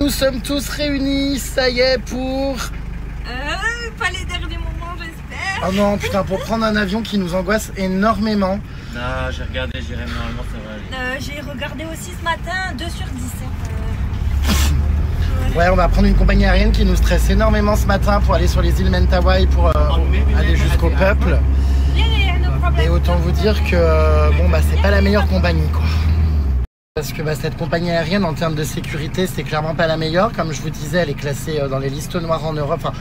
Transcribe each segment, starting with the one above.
Nous sommes tous réunis, ça y est, pour... Pas les derniers moments, j'espère. Oh non, putain, pour prendre un avion qui nous angoisse énormément. Non, j'ai regardé, Jérémy, normalement ça va aller. J'ai regardé aussi ce matin, 2 sur 10. Ouais, on va prendre une compagnie aérienne qui nous stresse énormément ce matin pour aller sur les îles Mentawai pour aller jusqu'au peuple. Et autant vous dire que bon bah c'est pas la meilleure compagnie quoi. Parce que cette compagnie aérienne en termes de sécurité c'est clairement pas la meilleure. Comme je vous disais, elle est classée dans les listes noires en Europe. Enfin,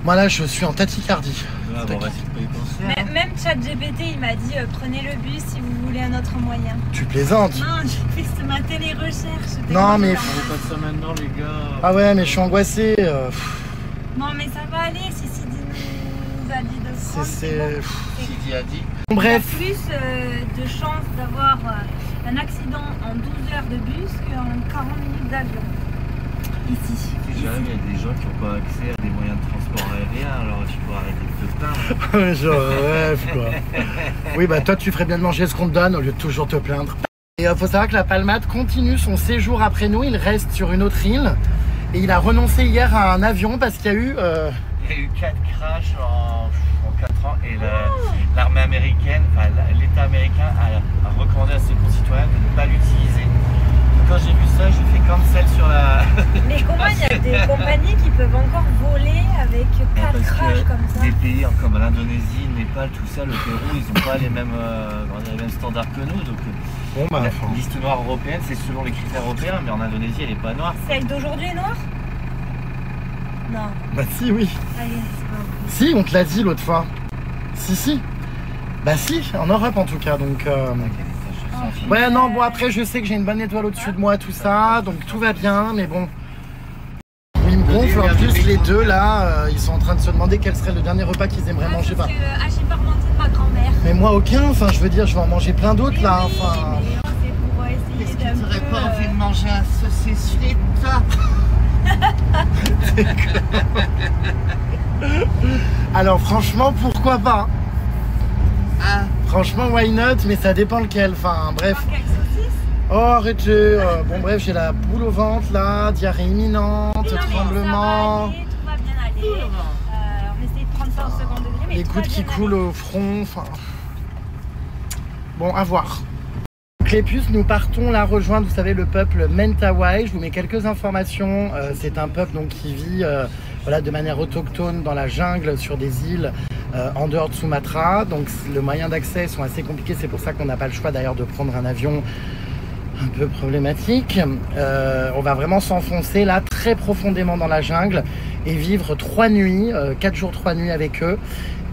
moi là je suis en tachycardie. Ouais, bon, on va essayer de pas y penser. Mais, même ChatGPT il m'a dit prenez le bus si vous voulez un autre moyen. Tu plaisantes? Non, j'ai fait ce matin les recherches. Non mais... On fait pas de ça maintenant les gars. Ah ouais mais je suis angoissé. Non mais ça va aller si Sidi nous a dit de prendre. Sidi a dit. Bon, bref. Il y a plus de chances d'avoir un accident en 12 heures de bus qu'en 40 minutes d'avion. Ici. Jérémy, il y a des gens qui n'ont pas accès à des moyens de transport aérien, alors tu peux arrêter de te plaindre. Genre rêve quoi. Oui bah toi tu ferais bien de manger ce qu'on te donne au lieu de toujours te plaindre. Et faut savoir que la Palmade continue son séjour après nous, il reste sur une autre île. Et il a renoncé hier à un avion parce qu'il y a eu... Il y a eu 4 crashs en 4 ans et l'armée américaine, enfin l'État américain a recommandé à ses concitoyens de ne pas l'utiliser. Quand j'ai vu ça, j'ai fait cancel sur la... Mais comment il y a des compagnies qui peuvent encore voler avec 4 crashs comme ça? Des pays comme l'Indonésie, le Népal, tout ça, le Pérou, ils n'ont pas les mêmes standards que nous. Donc Bon bah... la liste noire européenne, c'est selon les critères européens, mais en Indonésie, elle n'est pas noire. Celle d'aujourd'hui est noire? Non. Bah si oui. Allez, c'est pas vrai. Si, on te l'a dit l'autre fois. Si. Bah si, en Europe en tout cas, donc... Ouais non, bon après je sais que j'ai une bonne étoile au-dessus de moi, tout ça, donc tout va bien, mais bon... Ils me gonflent en plus les deux là, ils sont en train de se demander quel serait le dernier repas qu'ils aimeraient manger. Parce que j'ai pas remonté de ma grand-mère. Mais moi aucun, enfin je veux dire, je vais en manger plein d'autres là, enfin... Mais c'est pour essayer Est-ce d'un que tu n'aurais peu, pas envie de manger un saucisse Alors franchement, pourquoi pas? Ah. Franchement, why not? Mais ça dépend lequel, enfin bref. Quelle saucisse? Oh arrêtez, bon bref, j'ai la boule au ventre là, diarrhée imminente, Non, mais tremblement, ça va aller, tout va bien aller. On essaye de prendre ça au second degré, mais les tout gouttes va qui bien coulent aller. au front, enfin... Bon, à voir. Clépus, nous partons là rejoindre, vous savez, le peuple Mentawai. Je vous mets quelques informations. C'est un peuple donc qui vit voilà, de manière autochtone dans la jungle sur des îles en dehors de Sumatra. Donc le moyen d'accès sont assez compliqués. C'est pour ça qu'on n'a pas le choix d'ailleurs de prendre un avion un peu problématique. On va vraiment s'enfoncer là très profondément dans la jungle et vivre 3 nuits, 4 jours 3 nuits avec eux.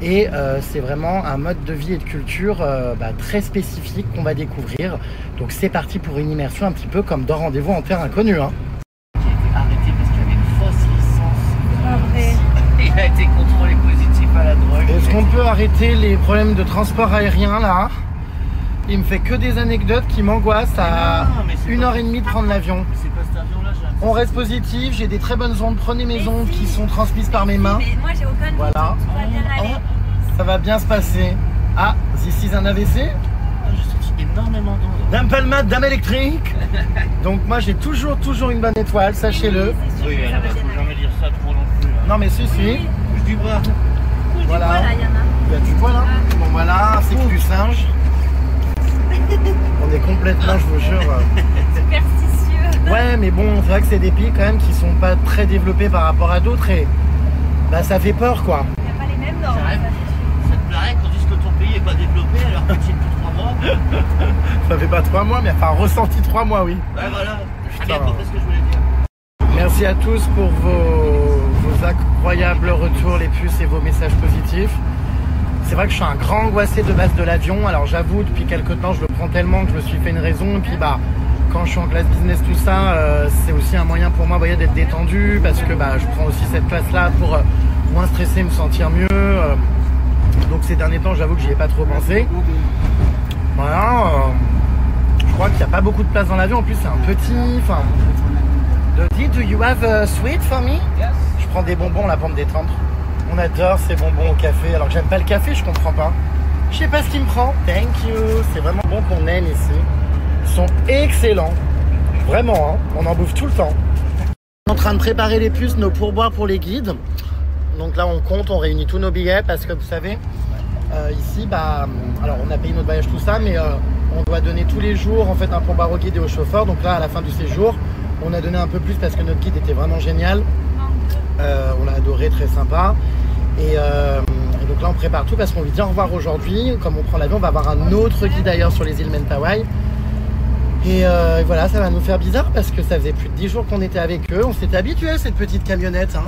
Et c'est vraiment un mode de vie et de culture très spécifique qu'on va découvrir. Donc c'est parti pour une immersion un petit peu comme dans Rendez-vous en terre inconnue. Hein. Qui a été arrêté parce qu'il y avait une fausse licence. Après. Il a été contrôlé positif à la drogue. Est-ce qu'on peut arrêter les problèmes de transport aérien là? Il me fait que des anecdotes qui m'angoissent à 1h30 de prendre l'avion. C'est pas cet avion-là, j'ai On reste positif, j'ai des très bonnes ondes. Prenez mes ondes qui sont transmises par mes mains. Mais moi j'ai aucun doute, Voilà. tout va bien aller. Ça va bien se passer. Ah, this is un AVC? J'ai senti énormément d'ondes. D'un palmade, d'âme électrique. Donc moi j'ai toujours une bonne étoile, sachez-le. Oui, ça elle va ne bien faut aller. jamais dire ça trop non plus. Non mais si. Oui. Bouge du bras. Cool Voilà. du poil, là, Yana. Il y a du poil là. Bon voilà, c'est que du singe. On est complètement, je vous jure. Superstitieux. Ouais mais bon, c'est vrai que c'est des pays quand même qui sont pas très développés par rapport à d'autres et bah ça fait peur quoi. Il n'y a pas les mêmes normes. J'arrive. Ça te plairait qu'on dise que ton pays est pas développé alors que tu es depuis 3 mois? Ça fait pas 3 mois mais enfin ressenti 3 mois oui. Ouais voilà. Putain. Allez, à peu près ce que je voulais dire. Merci à tous pour vos incroyables retours, les puces et vos messages positifs. C'est vrai que je suis un grand angoissé de base de l'avion. Alors j'avoue, depuis quelques temps, je le prends tellement que je me suis fait une raison. Et puis quand je suis en classe business, tout ça, c'est aussi un moyen pour moi d'être détendu. Parce que je prends aussi cette place-là pour moins stresser, me sentir mieux. Donc ces derniers temps, j'avoue que j'y ai pas trop pensé. Voilà. Je crois qu'il n'y a pas beaucoup de place dans l'avion. En plus, c'est un petit... Dodi, do you have a sweet for me? Yes. Je prends des bonbons là pour me détendre. On adore ces bonbons au café. Alors que j'aime pas le café, je comprends pas. Je sais pas ce qui me prend. Thank you. C'est vraiment bon qu'on aime ici. Ils sont excellents. Vraiment, hein. On en bouffe tout le temps. En train de préparer les puces, nos pourboires pour les guides. Donc là on compte, on réunit tous nos billets parce que vous savez, ici, alors on a payé notre voyage tout ça, mais on doit donner tous les jours en fait un pourboire au guide et au chauffeur. Donc là à la fin du séjour, on a donné un peu plus parce que notre guide était vraiment génial. On l'a adoré, très sympa. Et donc là on prépare tout parce qu'on lui dit au revoir aujourd'hui. Comme on prend l'avion, on va avoir un autre guide d'ailleurs sur les îles Mentawai. Et voilà, ça va nous faire bizarre parce que ça faisait plus de 10 jours qu'on était avec eux. On s'était habitué à cette petite camionnette. Hein.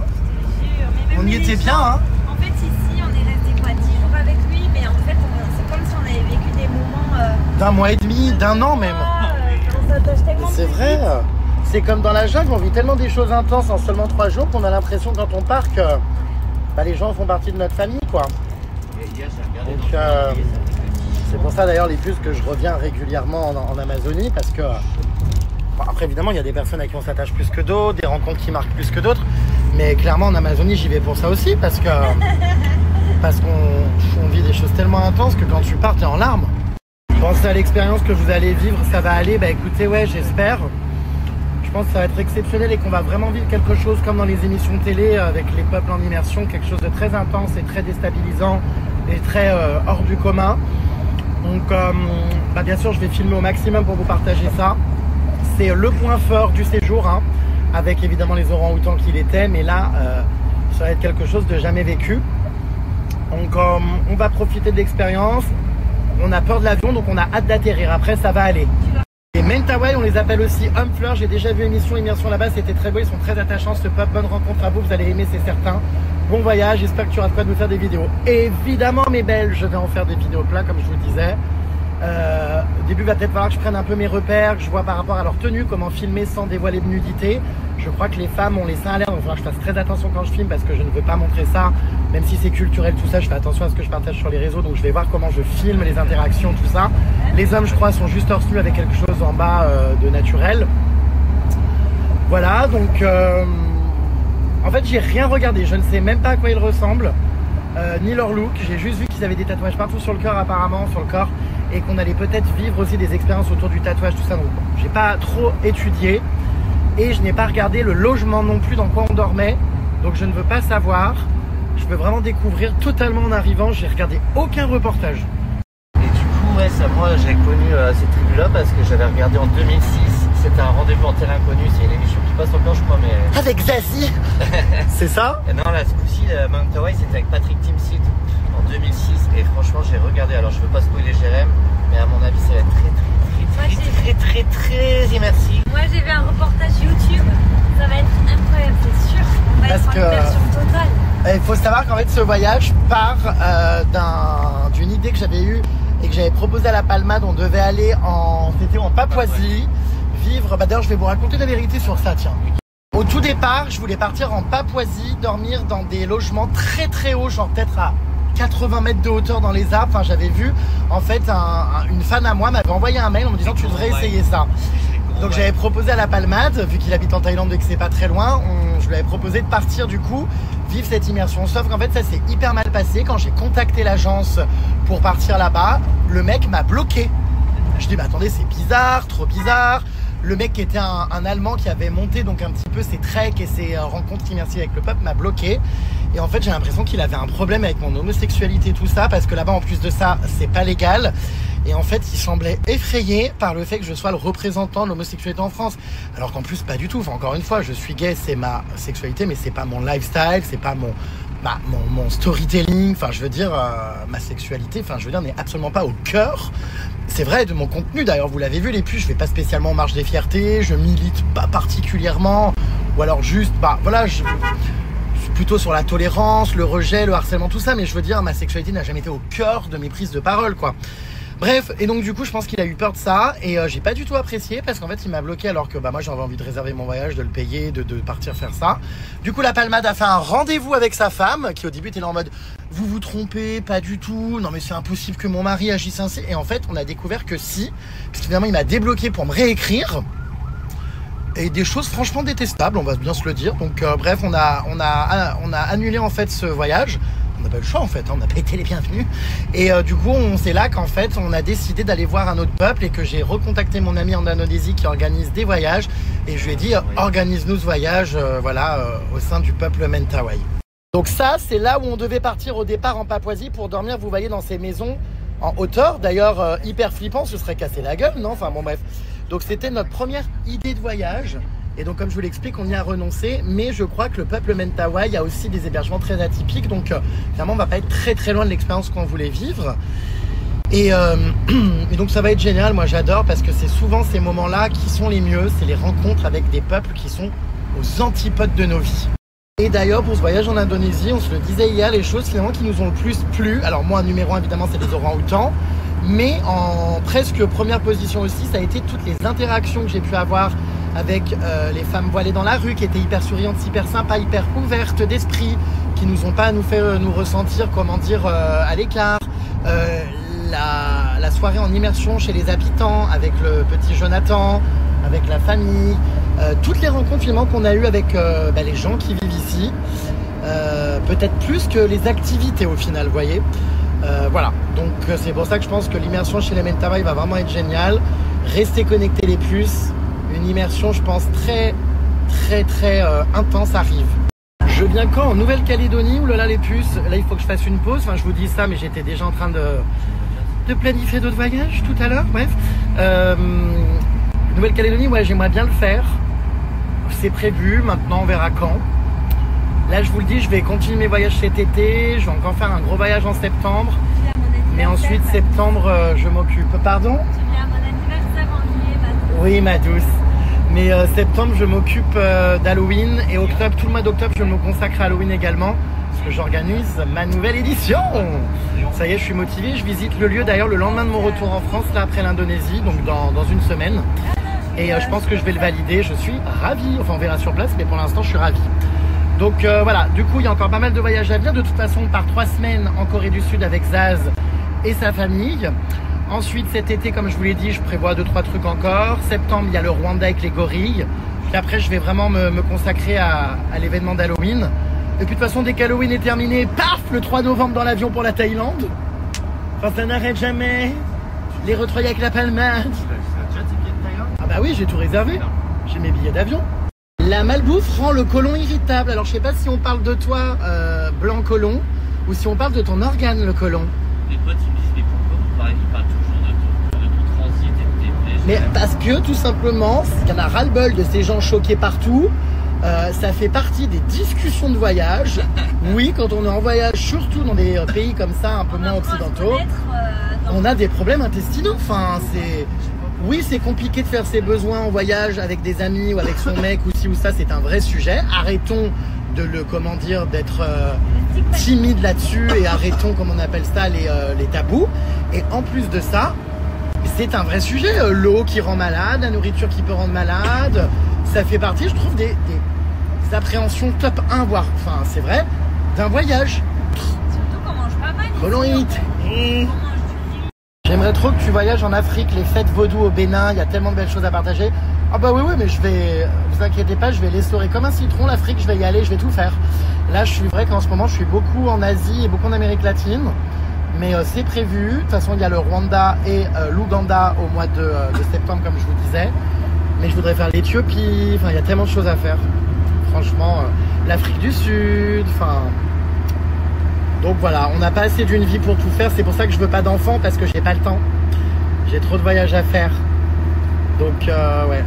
On y était bien. Hein. En fait, ici, on est resté quoi, 10 jours avec lui, mais en fait, c'est comme si on avait vécu des moments... d'un mois et demi, d'un an même. C'est vrai. C'est comme dans la jungle, on vit tellement des choses intenses en seulement 3 jours qu'on a l'impression quand on part que les gens font partie de notre famille, quoi. Donc, c'est pour ça d'ailleurs les puces que je reviens régulièrement en Amazonie parce que après évidemment il y a des personnes à qui on s'attache plus que d'autres, des rencontres qui marquent plus que d'autres, mais clairement en Amazonie j'y vais pour ça aussi parce qu'on vit des choses tellement intenses que quand tu pars t'es en larmes. Pensez à l'expérience que vous allez vivre, ça va aller, écoutez, ouais, j'espère. Je pense que ça va être exceptionnel et qu'on va vraiment vivre quelque chose comme dans les émissions de télé avec les peuples en immersion, quelque chose de très intense et très déstabilisant et très hors du commun. Donc bien sûr je vais filmer au maximum pour vous partager ça. C'est le point fort du séjour, hein, avec évidemment les orang-outans qu'il était, mais là ça va être quelque chose de jamais vécu. Donc on va profiter de l'expérience. On a peur de l'avion donc on a hâte d'atterrir, après ça va aller. Les Mentawai, on les appelle aussi hommes fleurs. J'ai déjà vu émission immersion là-bas, c'était très beau, ils sont très attachants ce peuple. Bonne rencontre à vous, vous allez aimer, c'est certain. Bon voyage, j'espère que tu auras de quoi nous faire des vidéos. Évidemment mes belles, je vais en faire des vidéos plein comme je vous disais. Au début, va peut-être falloir que je prenne un peu mes repères, que je vois par rapport à leur tenue, comment filmer sans dévoiler de nudité. Je crois que les femmes ont les seins à l'air, donc il va falloir que je fasse très attention quand je filme parce que je ne veux pas montrer ça. Même si c'est culturel, tout ça, je fais attention à ce que je partage sur les réseaux, donc je vais voir comment je filme les interactions, tout ça. Les hommes, je crois, sont juste torse nu avec quelque chose en bas de naturel. Voilà, donc en fait, j'ai rien regardé, je ne sais même pas à quoi ils ressemblent, ni leur look. J'ai juste vu qu'ils avaient des tatouages partout sur le corps apparemment, sur le corps, et qu'on allait peut-être vivre aussi des expériences autour du tatouage, tout ça. Donc bon, j'ai pas trop étudié et je n'ai pas regardé le logement non plus, dans quoi on dormait, donc je ne veux pas savoir. Je veux vraiment découvrir totalement en arrivant. J'ai regardé aucun reportage. Et du coup, ouais, ça, moi j'ai connu cette tribu-là parce que j'avais regardé en 2006. C'était un rendez-vous en terre inconnue. C'est une émission qui passe encore, je crois, mais. Avec Zazie. C'est ça? Et non, là, ce coup-ci, Mentawai, c'était avec Patrick Timsit en 2006. Et franchement, j'ai regardé. Alors, je veux pas spoiler Jérém, mais à mon avis, ça va être très immersif. Moi, j'ai vu un reportage YouTube. Ça va être incroyable, c'est sûr. On va Parce être en immersion totale. Il faut savoir qu'en fait ce voyage part d'une idée que j'avais eue et que j'avais proposé à la Palmade. On devait aller en Papouasie, vivre, d'ailleurs je vais vous raconter la vérité sur ça, tiens. Au tout départ, je voulais partir en Papouasie, dormir dans des logements très très hauts, genre peut-être à 80 mètres de hauteur dans les arbres. Enfin, j'avais vu, en fait, une fan à moi m'avait envoyé un mail en me disant tu devrais essayer ça. Donc j'avais proposé à la Palmade, vu qu'il habite en Thaïlande et que c'est pas très loin, je lui avais proposé de partir du coup, vivre cette immersion. Sauf qu'en fait ça s'est hyper mal passé. Quand j'ai contacté l'agence pour partir là-bas, le mec m'a bloqué. Je dis mais attendez, c'est bizarre, trop bizarre. Le mec qui était un Allemand qui avait monté donc un petit peu ses treks et ses rencontres immersives avec le peuple m'a bloqué. Et en fait j'ai l'impression qu'il avait un problème avec mon homosexualité, tout ça, parce que là-bas en plus de ça c'est pas légal. Et en fait il semblait effrayé par le fait que je sois le représentant de l'homosexualité en France. Alors qu'en plus pas du tout, enfin, encore une fois je suis gay, c'est ma sexualité, mais c'est pas mon lifestyle, c'est pas mon storytelling, enfin je veux dire ma sexualité, enfin je veux dire n'est absolument pas au cœur. C'est vrai de mon contenu, d'ailleurs vous l'avez vu les puces, je vais pas spécialement en marche des fiertés, je milite pas particulièrement, ou alors juste, voilà, je suis plutôt sur la tolérance, le rejet, le harcèlement, tout ça, mais je veux dire ma sexualité n'a jamais été au cœur de mes prises de parole, quoi. Bref, et donc du coup je pense qu'il a eu peur de ça et j'ai pas du tout apprécié parce qu'en fait il m'a bloqué alors que moi j'avais envie de réserver mon voyage, de le payer, de partir faire ça. Du coup la Palmade a fait un rendez-vous avec sa femme qui au début était là en mode vous vous trompez, pas du tout, non mais c'est impossible que mon mari agisse ainsi. Et en fait on a découvert que si, parce qu'évidemment il m'a débloqué pour me réécrire. Et des choses franchement détestables, on va bien se le dire. Donc bref, on a annulé en fait ce voyage. on n'a pas eu le choix en fait, hein, on n'a pas été les bienvenus. Et du coup, c'est là qu'en fait, on a décidé d'aller voir un autre peuple et que j'ai recontacté mon ami en Indonésie qui organise des voyages. Et je lui ai dit, organise-nous ce voyage au sein du peuple Mentawai. Donc ça, c'est là où on devait partir au départ en Papouasie pour dormir, vous voyez, dans ces maisons en hauteur. D'ailleurs, hyper flippant, ce serait cassé la gueule, non? Enfin bon bref. Donc c'était notre première idée de voyage. Et donc, comme je vous l'explique, on y a renoncé. Mais je crois que le peuple Mentawai a aussi des hébergements très atypiques. Donc, clairement, on va pas être très très loin de l'expérience qu'on voulait vivre. Et donc, ça va être génial. Moi, j'adore parce que c'est souvent ces moments-là qui sont les mieux. C'est les rencontres avec des peuples qui sont aux antipodes de nos vies. Et d'ailleurs, pour ce voyage en Indonésie, on se le disait hier, les choses finalement qui nous ont le plus plu. Alors, moi, numéro 1, évidemment, c'est les orang-outans. Mais en presque première position aussi, ça a été toutes les interactions que j'ai pu avoir avec les femmes voilées dans la rue, qui étaient hyper souriantes, hyper sympas, hyper ouvertes d'esprit, qui nous ont pas nous fait nous ressentir, comment dire, à l'écart. La soirée en immersion chez les habitants, avec le petit Jonathan, avec la famille, toutes les rencontres finalement qu'on a eues avec les gens qui vivent ici, peut-être plus que les activités au final, vous voyez. Voilà, donc c'est pour ça que je pense que l'immersion chez les Mentawai va vraiment être géniale. Restez connectés les puces. Une immersion, je pense, très intense arrive. Je viens quand? En Nouvelle-Calédonie? Ouh là là, les puces. Là, il faut que je fasse une pause. Enfin, je vous dis ça, mais j'étais déjà en train de planifier d'autres voyages tout à l'heure. Bref. Nouvelle-Calédonie, ouais, j'aimerais bien le faire. C'est prévu. Maintenant, on verra quand. Là, je vous le dis, je vais continuer mes voyages cet été. Je vais encore faire un gros voyage en septembre. Mais ensuite, septembre, je m'occupe. Pardon? Tu viens à mon anniversaire en juillet, ma douce. Oui, ma douce. Mais septembre, je m'occupe d'Halloween. Et octobre, tout le mois d'octobre, je me consacre à Halloween également. Parce que j'organise ma nouvelle édition. Ça y est, je suis motivé. Je visite le lieu d'ailleurs le lendemain de mon retour en France, là après l'Indonésie, donc dans une semaine. Et je pense que je vais le valider. Je suis ravie. Enfin, on verra sur place, mais pour l'instant, je suis ravie. Donc voilà, du coup, il y a encore pas mal de voyages à venir. De toute façon, on part 3 semaines en Corée du Sud avec Zaz et sa famille. Ensuite, cet été, comme je vous l'ai dit, je prévois 2-3 trucs encore. Septembre, il y a le Rwanda avec les gorilles. Puis après, je vais vraiment me consacrer à l'événement d'Halloween. Et puis de toute façon, dès qu'Halloween est terminé, paf, le 3 novembre dans l'avion pour la Thaïlande. Enfin, ça n'arrête jamais. Les retrouvailles avec la palmade. Tu as déjà tes billets de Thaïlande? Ah bah oui, j'ai tout réservé. J'ai mes billets d'avion. La malbouffe rend le côlon irritable. Alors, je sais pas si on parle de toi, blanc côlon, ou si on parle de ton organe, le côlon. Les potes, ils me disent, mais pourquoi ils parlent toujours de ton transit et de tes plaies? Mais parce que, tout simplement, il y en a ras-le-bol de ces gens choqués partout. Ça fait partie des discussions de voyage. Oui, quand on est en voyage, surtout dans des pays comme ça, un peu moins occidentaux, on a des problèmes intestinaux. Enfin, c'est... Oui, c'est compliqué de faire ses besoins en voyage avec des amis ou avec son mec ou ci ou ça, c'est un vrai sujet. Arrêtons de d'être timide là-dessus et arrêtons, comme on appelle ça, les tabous. Et en plus de ça, c'est un vrai sujet. L'eau qui rend malade, la nourriture qui peut rendre malade, ça fait partie, je trouve, des appréhensions top 1, voire, enfin, c'est vrai, d'un voyage. Surtout qu'on mange pas mal. Colon ici, hit. on mange du riz. J'aimerais trop que tu voyages en Afrique, les fêtes vaudou au Bénin, il y a tellement de belles choses à partager. Ah bah oui, mais je vais, vous inquiétez pas, je vais l'essorer comme un citron, l'Afrique, je vais y aller, je vais tout faire. Là, je suis vrai qu'en ce moment, je suis beaucoup en Asie et beaucoup en Amérique latine. Mais c'est prévu. De toute façon, il y a le Rwanda et l'Ouganda au mois de septembre, comme je vous disais. Mais je voudrais faire l'Éthiopie. Enfin, il y a tellement de choses à faire. Franchement, l'Afrique du Sud. Enfin, donc voilà, on n'a pas assez d'une vie pour tout faire. C'est pour ça que je veux pas d'enfants, parce que j'ai pas le temps. J'ai trop de voyages à faire. Donc ouais.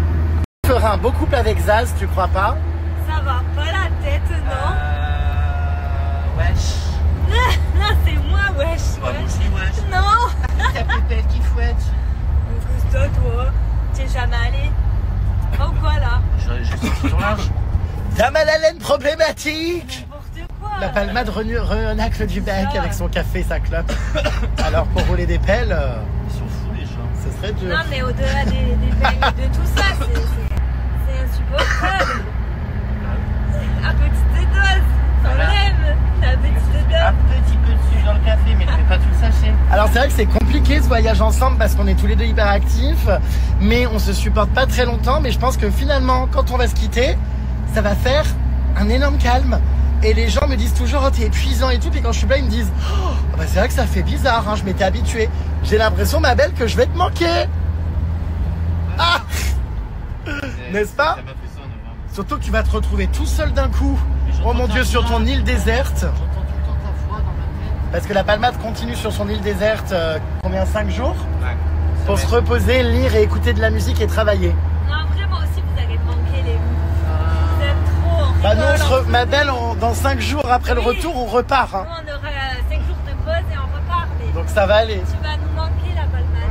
Tu feras un beau couple avec Zaz, tu crois pas? Ça va pas la tête, non? Wesh. Non, c'est moi, wesh. Ouais, moi aussi, wesh. Non. Ta pépette qui fouette. Qu'est-ce que toi? T'es jamais allé? Oh quoi là? Je suis sur l'âge. Dame à la laine problématique. N'importe quoi. La palmade renacle du bec avec son café et sa clope. Alors pour rouler des pelles, Ils sont fous les gens. ce serait dur. Non, mais au-delà des périodes de tout ça, c'est insupportable. À petite dose, on Voilà. l'aime. À petite Un dose. petit peu de sucre dans le café, mais ne fais pas tout le sachet. Alors c'est vrai que c'est compliqué ce voyage ensemble parce qu'on est tous les deux hyper actifs, mais on se supporte pas très longtemps. Mais je pense que finalement, quand on va se quitter, ça va faire un énorme calme. Et les gens me disent toujours, oh, t'es épuisant et tout. Puis quand je suis là, ils me disent, oh, bah, c'est vrai que ça fait bizarre, hein, je m'étais habitué. J'ai l'impression, ma belle, que je vais te manquer. Ah, n'est-ce pas? Surtout que tu vas te retrouver tout seul d'un coup. Oh mon Dieu, sur ton île déserte. Parce que la Palmade continue sur son île déserte, combien, 5 jours? Ouais. Pour se reposer, lire et écouter de la musique et travailler. Non, vraiment aussi, vous allez manquer les vous êtes trop. Bah nous, ma belle, dans 5 jours après le retour, on repart. Hein. Nous, on aura 5 jours de pause et on repart. Mais donc ça va aller. Tu vas nous manquer, la Palmade.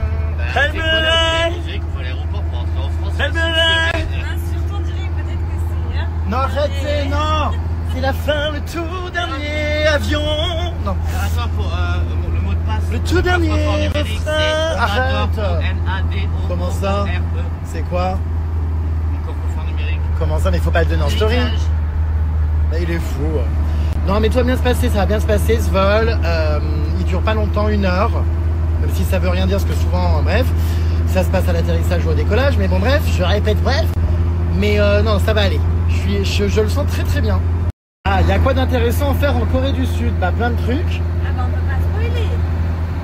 Elle me lève. Faut l'aéroport pour rentrer en France. Elle me lève. Surtout, on dirait peut-être que c'est. Hein. Non, arrêtez, non. C'est la fin, le tout dernier avion. Non. Attends, pour le mot de passe. Le tout dernier. Arrête. Comment ça? C'est quoi? Mon coffre-fort numérique. Comment ça? Mais faut pas le donner en story. Là, il est fou. Non, mais tout va bien se passer, ça va bien se passer ce vol. Il dure pas longtemps, 1 heure. Même si ça veut rien dire, parce que souvent, bref, ça se passe à l'atterrissage ou au décollage. Mais bon, bref, je répète, bref. Mais non, ça va aller. Je le sens très très bien. Ah, il y a quoi d'intéressant à faire en Corée du Sud? Bah, plein de trucs. Ah bah, on peut pas spoiler.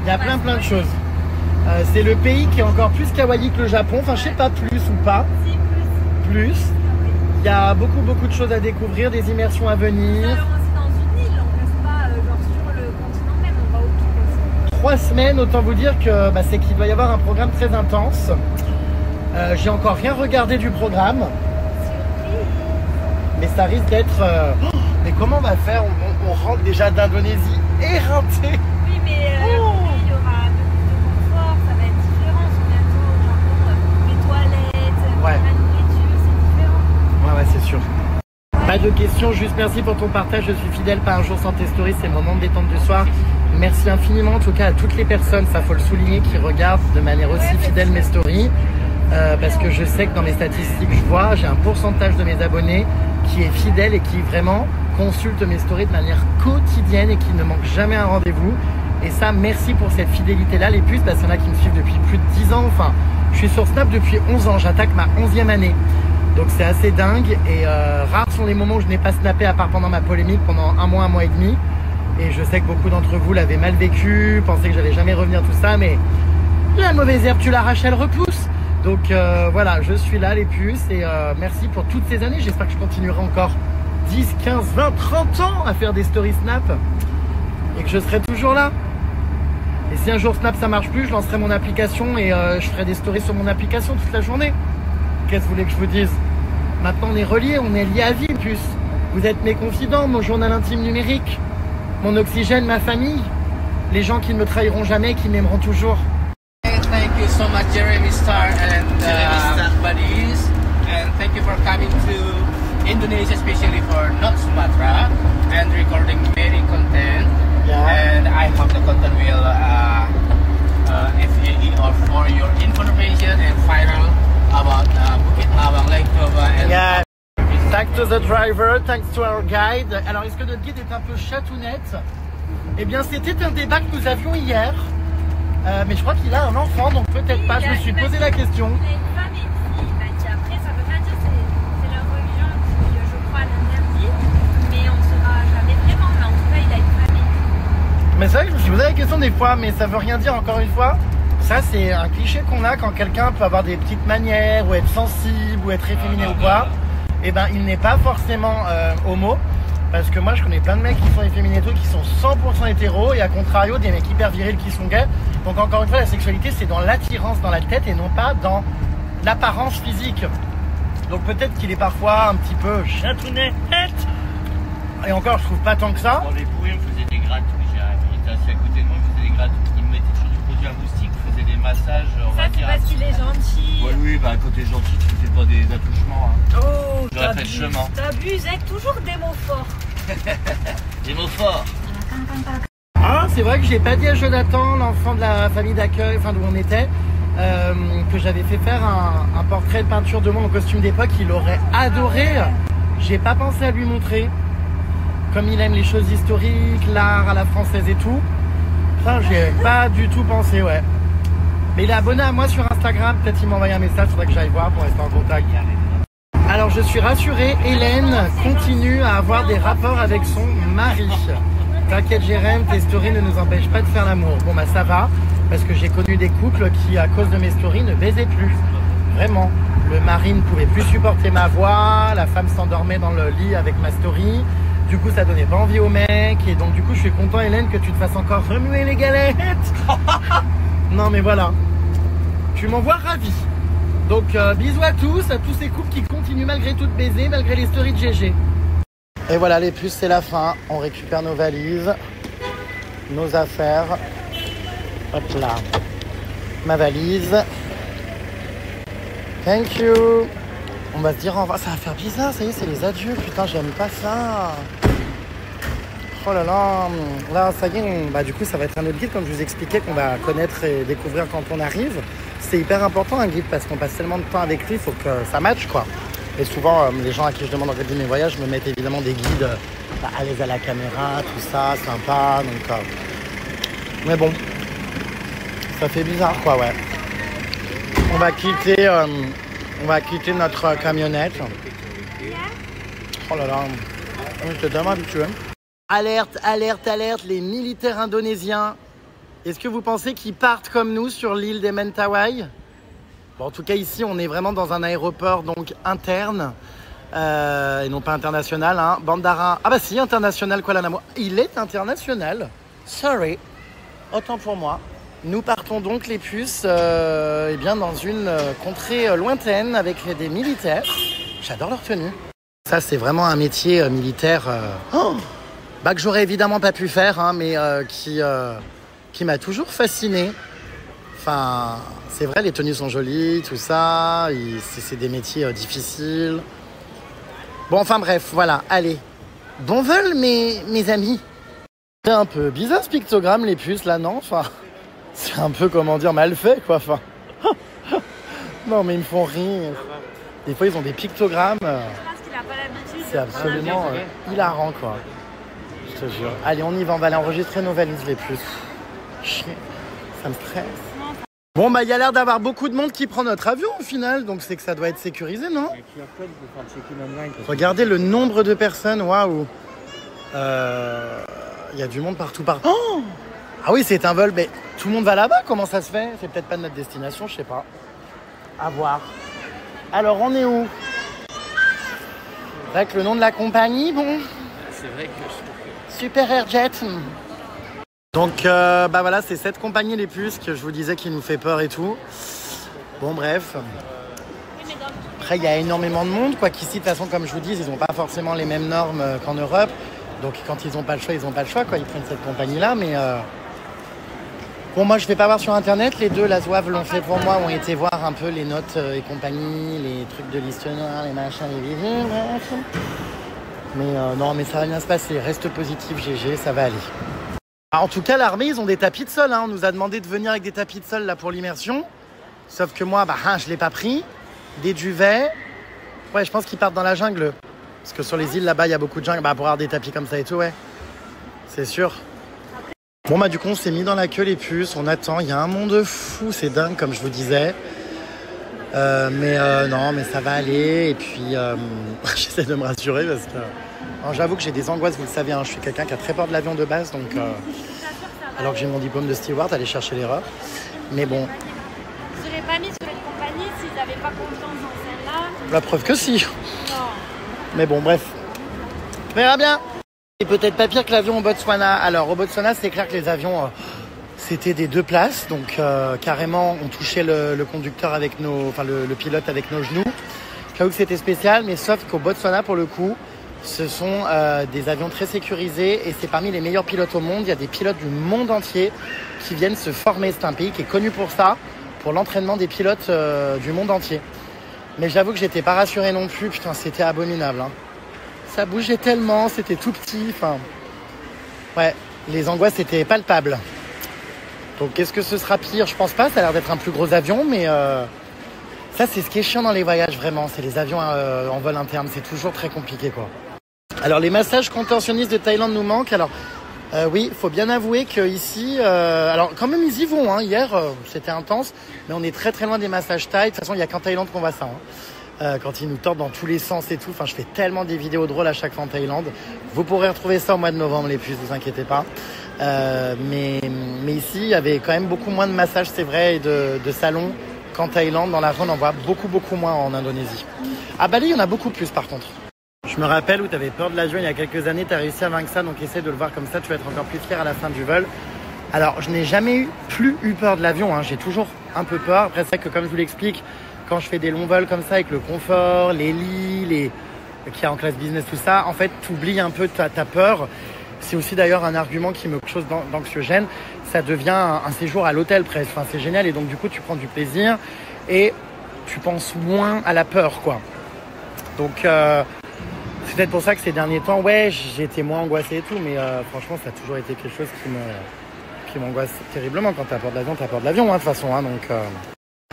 Il y a plein de choses. C'est le pays qui est encore plus kawaii que le Japon. Enfin, je sais pas, plus ou pas. Si, plus. Il y a beaucoup de choses à découvrir, des immersions à venir. Alors, c'est dans une île, on reste pas genre sur le continent même, on va autour aussi. 3 semaines, autant vous dire que bah, c'est qu'il doit y avoir un programme très intense. J'ai encore rien regardé du programme. Surprise. Mais ça risque d'être... Mais comment on va faire? On rentre déjà d'Indonésie éreinté. Oui, mais il y aura un peu plus de confort, ça va être différent. Bientôt au Japon, les toilettes, ouais. La nourriture, c'est différent. Ouais, c'est sûr. Pas de questions, juste merci pour ton partage. Je suis fidèle, pas un jour sans tes stories, c'est le moment de détente du soir. Merci infiniment, en tout cas à toutes les personnes, ça faut le souligner, qui regardent de manière aussi fidèle mes stories. Parce que je sais que dans mes statistiques, je vois, j'ai un pourcentage de mes abonnés qui est fidèle et qui vraiment consulte mes stories de manière quotidienne et qui ne manque jamais un rendez-vous. Et ça, merci pour cette fidélité-là, les puces, parce qu'il y en a qui me suivent depuis plus de 10 ans. Enfin, je suis sur Snap depuis 11 ans, j'attaque ma 11e année. Donc c'est assez dingue et rares sont les moments où je n'ai pas snappé à part pendant ma polémique pendant un mois et demi. Et je sais que beaucoup d'entre vous l'avaient mal vécu, pensaient que j'allais jamais revenir, tout ça, mais la mauvaise herbe, tu l'arraches, elle repousse. Donc voilà, je suis là les puces et merci pour toutes ces années. J'espère que je continuerai encore 10, 15, 20, 30 ans à faire des stories Snap et que je serai toujours là. Et si un jour Snap ça marche plus, je lancerai mon application et je ferai des stories sur mon application toute la journée. Qu'est-ce que vous voulez que je vous dise? Maintenant on est reliés, on est liés à vie puce. Vous êtes mes confidents, mon journal intime numérique, mon oxygène, ma famille, les gens qui ne me trahiront jamais, qui m'aimeront toujours. Thank you so much, Jeremy Star and buddies, and thank you for coming to Indonesia, especially for Not Sumatra, and recording many content. Yeah. And I hope the content will FAE or for your information and viral about Bukit Lawang, Lake Toba. And yeah. Thanks to the driver, thanks to our guide. Alors, est-ce que notre guide est un peu chatounette? Eh bien, c'était un débat que nous avions hier. Mais je crois qu'il a un enfant, donc peut-être pas. Je me suis posé la question. Il a une femme et une fille. Il m'a dit après, ça veut pas dire c'est leur religion qui, je crois, l'interdit. Mais on ne saura jamais vraiment. Mais en tout cas, il a une famille. Mais c'est vrai que je me suis posé la question des fois, mais ça veut rien dire encore une fois. Ça, c'est un cliché qu'on a quand quelqu'un peut avoir des petites manières, ou être sensible, ou être efféminé ou quoi. Et ben, il n'est pas forcément homo. Parce que moi je connais plein de mecs qui sont efféminés qui sont 100% hétéros et à contrario des mecs hyper virils qui sont gays. Donc encore une fois la sexualité c'est dans l'attirance dans la tête et non pas dans l'apparence physique. Donc peut-être qu'il est parfois un petit peu chatounette. Et encore je trouve pas tant que ça. Dans les bruits, on faisait des gratouilles. Il était assis à côté de moi, il faisait des gratouilles. Il me mettait toujours du produit acoustique, il faisait des massages. Ça c'est parce qu'il est gentil. Ouais, oui, bah quand t'es gentil, tu fais pas des attouchements. Hein. Oh, j'aurais fait le chemin. T'abuses, avec toujours des mots forts. Des mots forts. Ah, c'est vrai que j'ai pas dit à Jonathan, l'enfant de la famille d'accueil, enfin d'où on était, que j'avais fait faire un portrait de peinture de moi en costume d'époque. Il aurait adoré. J'ai pas pensé à lui montrer. Comme il aime les choses historiques, l'art à la française et tout. Enfin, j'ai pas du tout pensé, ouais. Mais il est abonné à moi sur Instagram. Peut-être il m'a envoyé un message, faudrait que j'aille voir pour rester en contact. Alors Alors je suis rassurée, Hélène continue à avoir des rapports avec son mari. T'inquiète Jérém, tes stories ne nous empêchent pas de faire l'amour. Bon bah ça va, parce que j'ai connu des couples qui à cause de mes stories ne baisaient plus. Vraiment. Le mari ne pouvait plus supporter ma voix, la femme s'endormait dans le lit avec ma story. Du coup ça donnait pas envie au mec. Et donc du coup je suis content Hélène que tu te fasses encore remuer les galettes. Non mais voilà. Tu m'envoies ravi. Donc bisous à tous ces couples qui continuent malgré tout de baiser, malgré les stories de GG. Et voilà les puces, c'est la fin. On récupère nos valises, nos affaires. Hop là. Ma valise. Thank you. On va se dire au revoir. Ça va faire bizarre, ça y est, c'est les adieux. Putain, j'aime pas ça. Oh là là. Là, ça y est. Bah, du coup, ça va être un autre guide, comme je vous expliquais, qu'on va connaître et découvrir quand on arrive. C'est hyper important, un guide, parce qu'on passe tellement de temps avec lui, il faut que ça matche, quoi. Et souvent, les gens à qui je demande de mes voyages me mettent évidemment des guides à l'aise à la caméra, tout ça, sympa. Donc, mais bon, ça fait bizarre, quoi, ouais. On va quitter notre camionnette. Oh là là, j'étais tellement habitué. Alerte, alerte, alerte, les militaires indonésiens. Est-ce que vous pensez qu'ils partent comme nous sur l'île des Mentawai? Bon, en tout cas, ici, on est vraiment dans un aéroport donc interne et non pas international. Hein. Bandara. Ah bah si, international Kuala Namu. Il est international. Sorry. Autant pour moi. Nous partons donc les puces eh bien, dans une contrée lointaine avec des militaires. J'adore leur tenue. Ça, c'est vraiment un métier militaire que j'aurais évidemment pas pu faire, hein, mais qui m'a toujours fasciné. Enfin, c'est vrai, les tenues sont jolies, tout ça. C'est des métiers difficiles. Bon, enfin bref, voilà. Allez, bon vol, mes amis. C'est un peu bizarre ce pictogramme, les puces, là, non? Enfin... C'est un peu, comment dire, mal fait, quoi. Enfin... Non, mais ils me font rire. Des fois, ils ont des pictogrammes. Je pense qu'il n'a pas l'habitude. C'est absolument hilarant, quoi. Je te jure. Allez, on y va. On va aller enregistrer nos valises, les puces. Chier. Ça me stresse. Bon, bah, il y a l'air d'avoir beaucoup de monde qui prend notre avion, au final. Donc, c'est que ça doit être sécurisé, non? Regardez le nombre de personnes. Waouh. Il y a du monde partout. Oh! Ah oui, c'est un vol, mais tout le monde va là-bas, comment ça se fait? C'est peut-être pas de notre destination, je sais pas. À voir. Alors, on est où? Avec le nom de la compagnie, bon. C'est vrai que Super Airjet. Donc, bah voilà, c'est cette compagnie, les puces, que je vous disais qui nous fait peur et tout. Bon, bref. Après, il y a énormément de monde, quoi qu'ici, de toute façon, comme je vous dis, ils n'ont pas forcément les mêmes normes qu'en Europe. Donc, quand ils n'ont pas le choix, ils n'ont pas le choix, quoi. Ils prennent cette compagnie-là, mais... Bon, moi, je vais pas voir sur Internet. Les deux, la Zouave l'ont fait pour moi, ont été voir un peu les notes et compagnie, les trucs de liste noire, les machins, les vidéos, bref. Mais non, mais ça va bien se passer. Reste positif, GG, ça va aller. Alors, en tout cas, l'armée, ils ont des tapis de sol. Hein. On nous a demandé de venir avec des tapis de sol là pour l'immersion. Sauf que moi, je l'ai pas pris. Des duvets. Ouais, je pense qu'ils partent dans la jungle. Parce que sur les îles, là-bas, il y a beaucoup de jungle. Pour avoir des tapis comme ça et tout, ouais. C'est sûr. Bon, du coup, on s'est mis dans la queue, les puces. On attend. Il y a un monde fou. C'est dingue, comme je vous disais. Non, mais ça va aller. Et puis, j'essaie de me rassurer parce que... Alors, j'avoue que j'ai des angoisses, vous le savez. Hein, je suis quelqu'un qui a très peur de l'avion de base. Donc, alors que j'ai mon diplôme de steward, aller chercher l'erreur. Mais bon. Je ne serais pas mis sur une compagnie s'ils n'avaient pas confiance en celle-là. La preuve que si. Non. Mais bon, bref. On verra bien. C'est peut-être pas pire que l'avion au Botswana. Alors, au Botswana, c'est clair que les avions, c'était des 2 places. Donc, carrément, on touchait le conducteur avec le pilote avec nos genoux. J'avoue que c'était spécial, mais sauf qu'au Botswana, pour le coup, ce sont des avions très sécurisés et c'est parmi les meilleurs pilotes au monde. Il y a des pilotes du monde entier qui viennent se former. C'est un pays qui est connu pour ça, pour l'entraînement des pilotes du monde entier. Mais j'avoue que j'étais pas rassuré non plus. Putain, c'était abominable. Hein. Ça bougeait tellement, c'était tout petit. Enfin, ouais, les angoisses étaient palpables. Donc, est-ce que ce sera pire? Je pense pas. Ça a l'air d'être un plus gros avion, mais ça, c'est ce qui est chiant dans les voyages, vraiment. C'est les avions en vol interne. C'est toujours très compliqué, quoi. Alors, les massages contorsionnistes de Thaïlande nous manquent. Alors, oui, il faut bien avouer qu'ici... alors, quand même, ils y vont. Hein. Hier, c'était intense. Mais on est très, très loin des massages thaï. De toute façon, il n'y a qu'en Thaïlande qu'on voit ça. Hein. quand ils nous tordent dans tous les sens et tout. Enfin, je fais tellement des vidéos drôles à chaque fois en Thaïlande. Vous pourrez retrouver ça au mois de novembre, les puces, vous inquiétez pas. Mais ici, il y avait quand même beaucoup moins de massages, c'est vrai, et de salons qu'en Thaïlande. Dans la rue, on en voit beaucoup moins en Indonésie. À Bali, il y en a beaucoup plus par contre. Je me rappelle où tu avais peur de l'avion il y a quelques années, tu as réussi à vaincre ça, donc essaie de le voir comme ça, tu vas être encore plus fier à la fin du vol. Alors, je n'ai jamais plus eu peur de l'avion, hein. J'ai toujours un peu peur. Après, c'est vrai que comme je vous l'explique, quand je fais des longs vols comme ça, avec le confort, les lits, qu'il y a en classe business, tout ça, en fait, tu oublies un peu ta peur. C'est aussi d'ailleurs un argument qui me quelque chose d'anxiogène. Ça devient un séjour à l'hôtel presque. Enfin, c'est génial et donc du coup, tu prends du plaisir et tu penses moins à la peur, quoi. Donc, c'est peut-être pour ça que ces derniers temps, ouais, j'ai été moins angoissé et tout, mais franchement, ça a toujours été quelque chose qui m'angoisse terriblement. Quand t'as peur de l'avion, t'as peur de l'avion, hein, de toute façon. Hein, donc,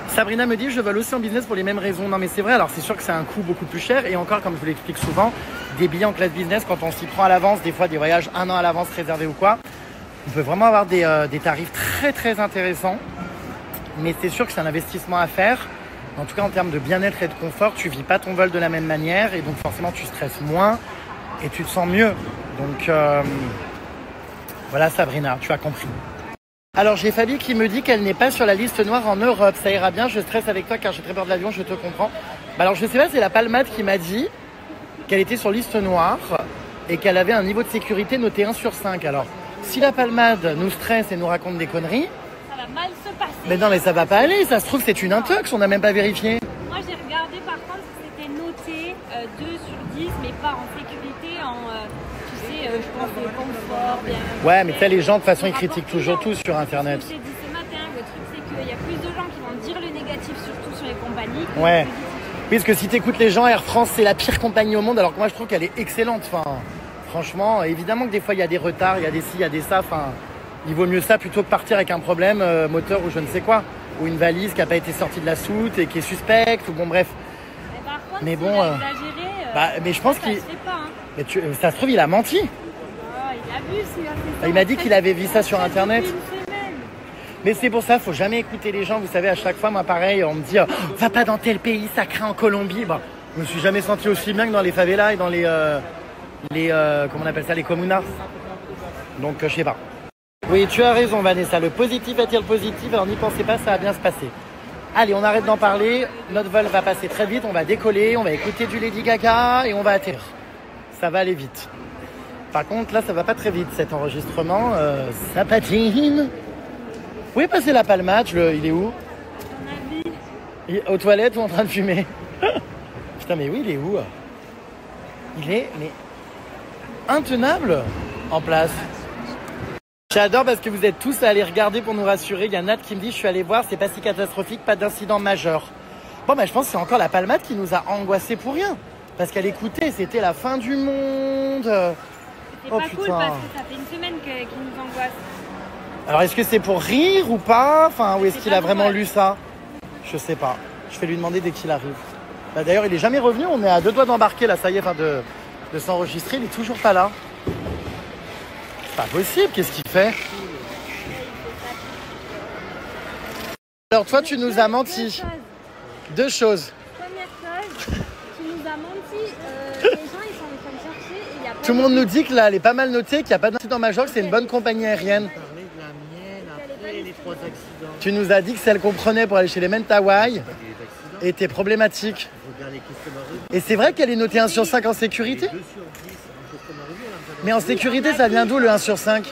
Sabrina me dit, je vole aussi en business pour les mêmes raisons. Non, mais c'est vrai, alors c'est sûr que c'est un coût beaucoup plus cher. Et encore, comme je vous l'explique souvent, des billets en classe business, quand on s'y prend à l'avance, des fois des voyages 1 an à l'avance réservés ou quoi, on peut vraiment avoir des tarifs très intéressants. Mais c'est sûr que c'est un investissement à faire. En tout cas, en termes de bien-être et de confort, tu vis pas ton vol de la même manière. Et donc, forcément, tu stresses moins et tu te sens mieux. Donc, voilà, Sabrina, tu as compris. Alors, j'ai Fabi qui me dit qu'elle n'est pas sur la liste noire en Europe. Ça ira bien, je stresse avec toi car j'ai très peur de l'avion, je te comprends. Bah alors, je sais pas, c'est la Palmade qui m'a dit qu'elle était sur liste noire et qu'elle avait un niveau de sécurité noté 1 sur 5. Alors, si la Palmade nous stresse et nous raconte des conneries... Ça va mal se passer. Mais non, mais ça va pas aller, ça se trouve, c'est une intox, on n'a même pas vérifié. Moi, j'ai regardé par contre, c'était noté 2 sur 10, mais pas en sécurité, je pense au confort, bien. Ouais, mais tu sais, les gens, de toute façon, ils critiquent toujours tout sur Internet. Ce que j'ai dit ce matin, le truc, c'est qu'il y a plus de gens qui vont dire le négatif, surtout sur les compagnies. Ouais. Oui, parce que si tu écoutes les gens, Air France, c'est la pire compagnie au monde, alors que moi, je trouve qu'elle est excellente. Enfin, franchement, évidemment que des fois, il y a des retards, il y a des ci, il y a des ça. Enfin, il vaut mieux ça plutôt que partir avec un problème moteur ou je ne sais quoi. Ou une valise qui n'a pas été sortie de la soute et qui est suspecte. Ou bon, bref. Mais par contre, mais bon, il a exagéré. mais je pense qu'il... Hein. Mais ça se trouve, il a menti. Il abuse, il a fait ça. Il m'a dit qu'il avait vu ça sur Internet. Une semaine. Mais c'est pour ça, faut jamais écouter les gens. Vous savez, à chaque fois, moi, pareil, on me dit va pas dans tel pays, ça craint en Colombie. Bah, je me suis jamais senti aussi bien que dans les favelas et dans les comment on appelle ça, les comunas. Donc, je sais pas. Oui, tu as raison, Vanessa. Le positif attire le positif. Alors, n'y pensez pas, ça va bien se passer. Allez, on arrête d'en parler. Notre vol va passer très vite. On va décoller, on va écouter du Lady Gaga et on va atterrir. Ça va aller vite. Par contre, là, ça va pas très vite, cet enregistrement. Ça patine. Où est passé la Palmade? Il est où? Aux toilettes ou en train de fumer? Putain, mais oui, il est où? Il est mais intenable en place. J'adore parce que vous êtes tous à aller regarder pour nous rassurer. Il y a Nat qui me dit, je suis allé voir, c'est pas si catastrophique, pas d'incident majeur. Bon, bah, je pense que c'est encore la Palmade qui nous a angoissés pour rien. Parce qu'elle écoutait, c'était la fin du monde. C'est pas cool parce que ça fait une semaine qu'il nous angoisse. Alors, est-ce que c'est pour rire ou pas? Enfin, ou est-ce qu'il a vraiment lu ça? Je sais pas. Je vais lui demander dès qu'il arrive. Bah, d'ailleurs, il est jamais revenu. On est à 2 doigts d'embarquer là, ça y est, enfin de s'enregistrer. Il est toujours pas là. C'est pas possible. Qu'est-ce qu'il fait? Alors, toi, tu nous as menti. 2 choses. Première chose, tu nous as menti. Les gens, ils sont en train de chercher. Et y a pas Tout le monde nous dit que là, elle est pas mal notée, qu'il n'y a pas d'incident majeur, que c'est une bonne compagnie aérienne. Tu nous as dit que celle qu'on prenait pour aller chez les Mentawai était problématique. Et c'est vrai qu'elle est notée 1 sur 5 en sécurité? Mais en sécurité, ça vient d'où le 1 sur 5?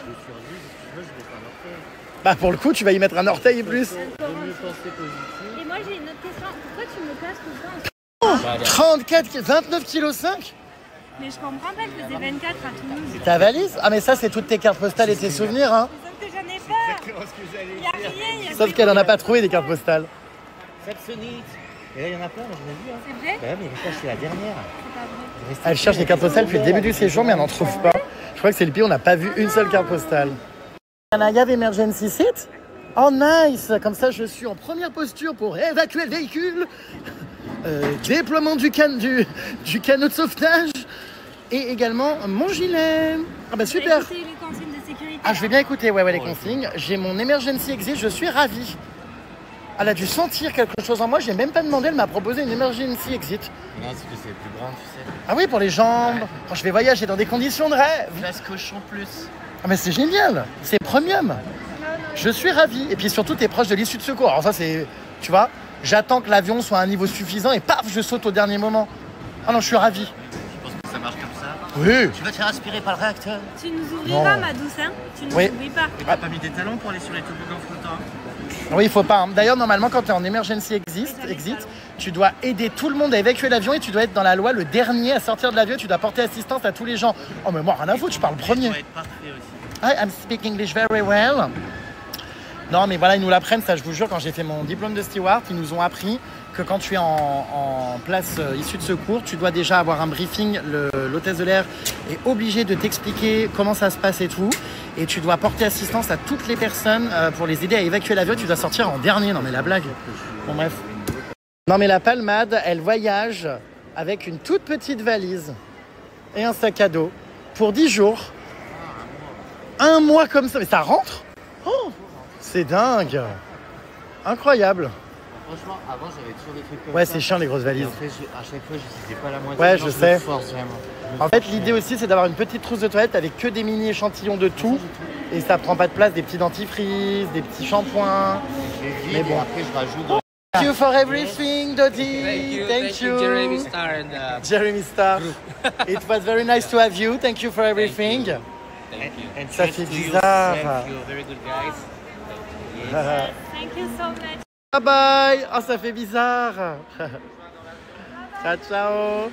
Bah pour le coup, tu vas y mettre un orteil et plus. Et moi, j'ai une autre question. Pourquoi tu me casses tout le temps? 34, 29 kg 5. Mais je comprends pas que faisais 24 à Toulouse. Ta valise? Ah mais ça, c'est toutes tes cartes postales et tes souvenirs, hein. Sauf que j'en ai pas. Il y a rien. Sauf qu'elle en a pas trouvé des cartes postales. Et là, il y en a plein, moi j'en ai vu. Hein. C'est vrai? Ouais, mais ça, c'est la dernière. C'est pas vrai. Elle cherche les cartes postales depuis le début du séjour, mais elle n'en trouve pas. Je crois que c'est le pays où on n'a pas vu une seule carte postale. Il y avait emergency seat. Oh nice. Comme ça, je suis en première posture pour évacuer le véhicule. Déploiement du canot de sauvetage. Et également mon gilet. Ah bah super. Écoutez les consignes de sécurité. Ah, je vais bien écouter, ouais, les consignes. J'ai mon emergency exit, je suis ravi. Elle a dû sentir quelque chose en moi, j'ai même pas demandé, elle m'a proposé une emergency exit. Non, c'est que c'est plus grand, tu sais. Ah oui, pour les jambes, quand je vais voyager dans des conditions de rêve. Place cochon plus. Ah mais c'est génial, c'est premium. Je suis ravi. Et puis surtout, t'es proche de l'issue de secours. Alors ça, c'est, tu vois, j'attends que l'avion soit à un niveau suffisant et paf, je saute au dernier moment. Ah non, je suis ravi. Je pense que ça marche comme ça. Oui. Tu vas te faire aspirer par le réacteur. Tu nous ouvriras, ma douce, hein? Tu nous oublie pas. Et t'as pas mis des talons pour aller sur les toboggans flottants? Oui, il faut pas. Hein. D'ailleurs, normalement, quand tu es en emergency exit, tu dois aider tout le monde à évacuer l'avion et tu dois être dans la loi le dernier à sortir de l'avion. Tu dois porter assistance à tous les gens. Oh, mais moi, rien à foutre, je parle premier. Ça doit être parfait aussi. Hi, I'm speak English very well. Non, mais voilà, ils nous l'apprennent, ça, je vous jure, quand j'ai fait mon diplôme de steward, ils nous ont appris que quand tu es en place issue de secours, tu dois déjà avoir un briefing. L'hôtesse de l'air est obligée de t'expliquer comment ça se passe et tout. Et tu dois porter assistance à toutes les personnes pour les aider à évacuer l'avion. Tu dois sortir en dernier. Non, mais la blague. Bon, bref. Non, mais la palmade, elle voyage avec une toute petite valise et un sac à dos pour 10 jours. Un mois comme ça. Mais ça rentre? Oh, c'est dingue. Incroyable. Franchement, avant j'avais toujours des trucs comme ça. Ouais, c'est chiant les grosses valises. Et en fait, à chaque fois, je sais pas la moitié. Ouais, je sais. Force, vraiment. En fait, l'idée aussi, c'est d'avoir une petite trousse de toilette avec que des mini échantillons de tout. Et ça prend pas de place, des petits dentifrices, des petits shampoings. Mais bon, après, je rajoute. Thank you for everything, Dodi. Thank you. Jeremy Star and Jeremy Star. It was very nice to have you. Thank you for everything. thank you. And Ça fait bizarre. You're very good guys. Thank you so much. Bye bye. Oh, ça fait bizarre. Ciao, ciao.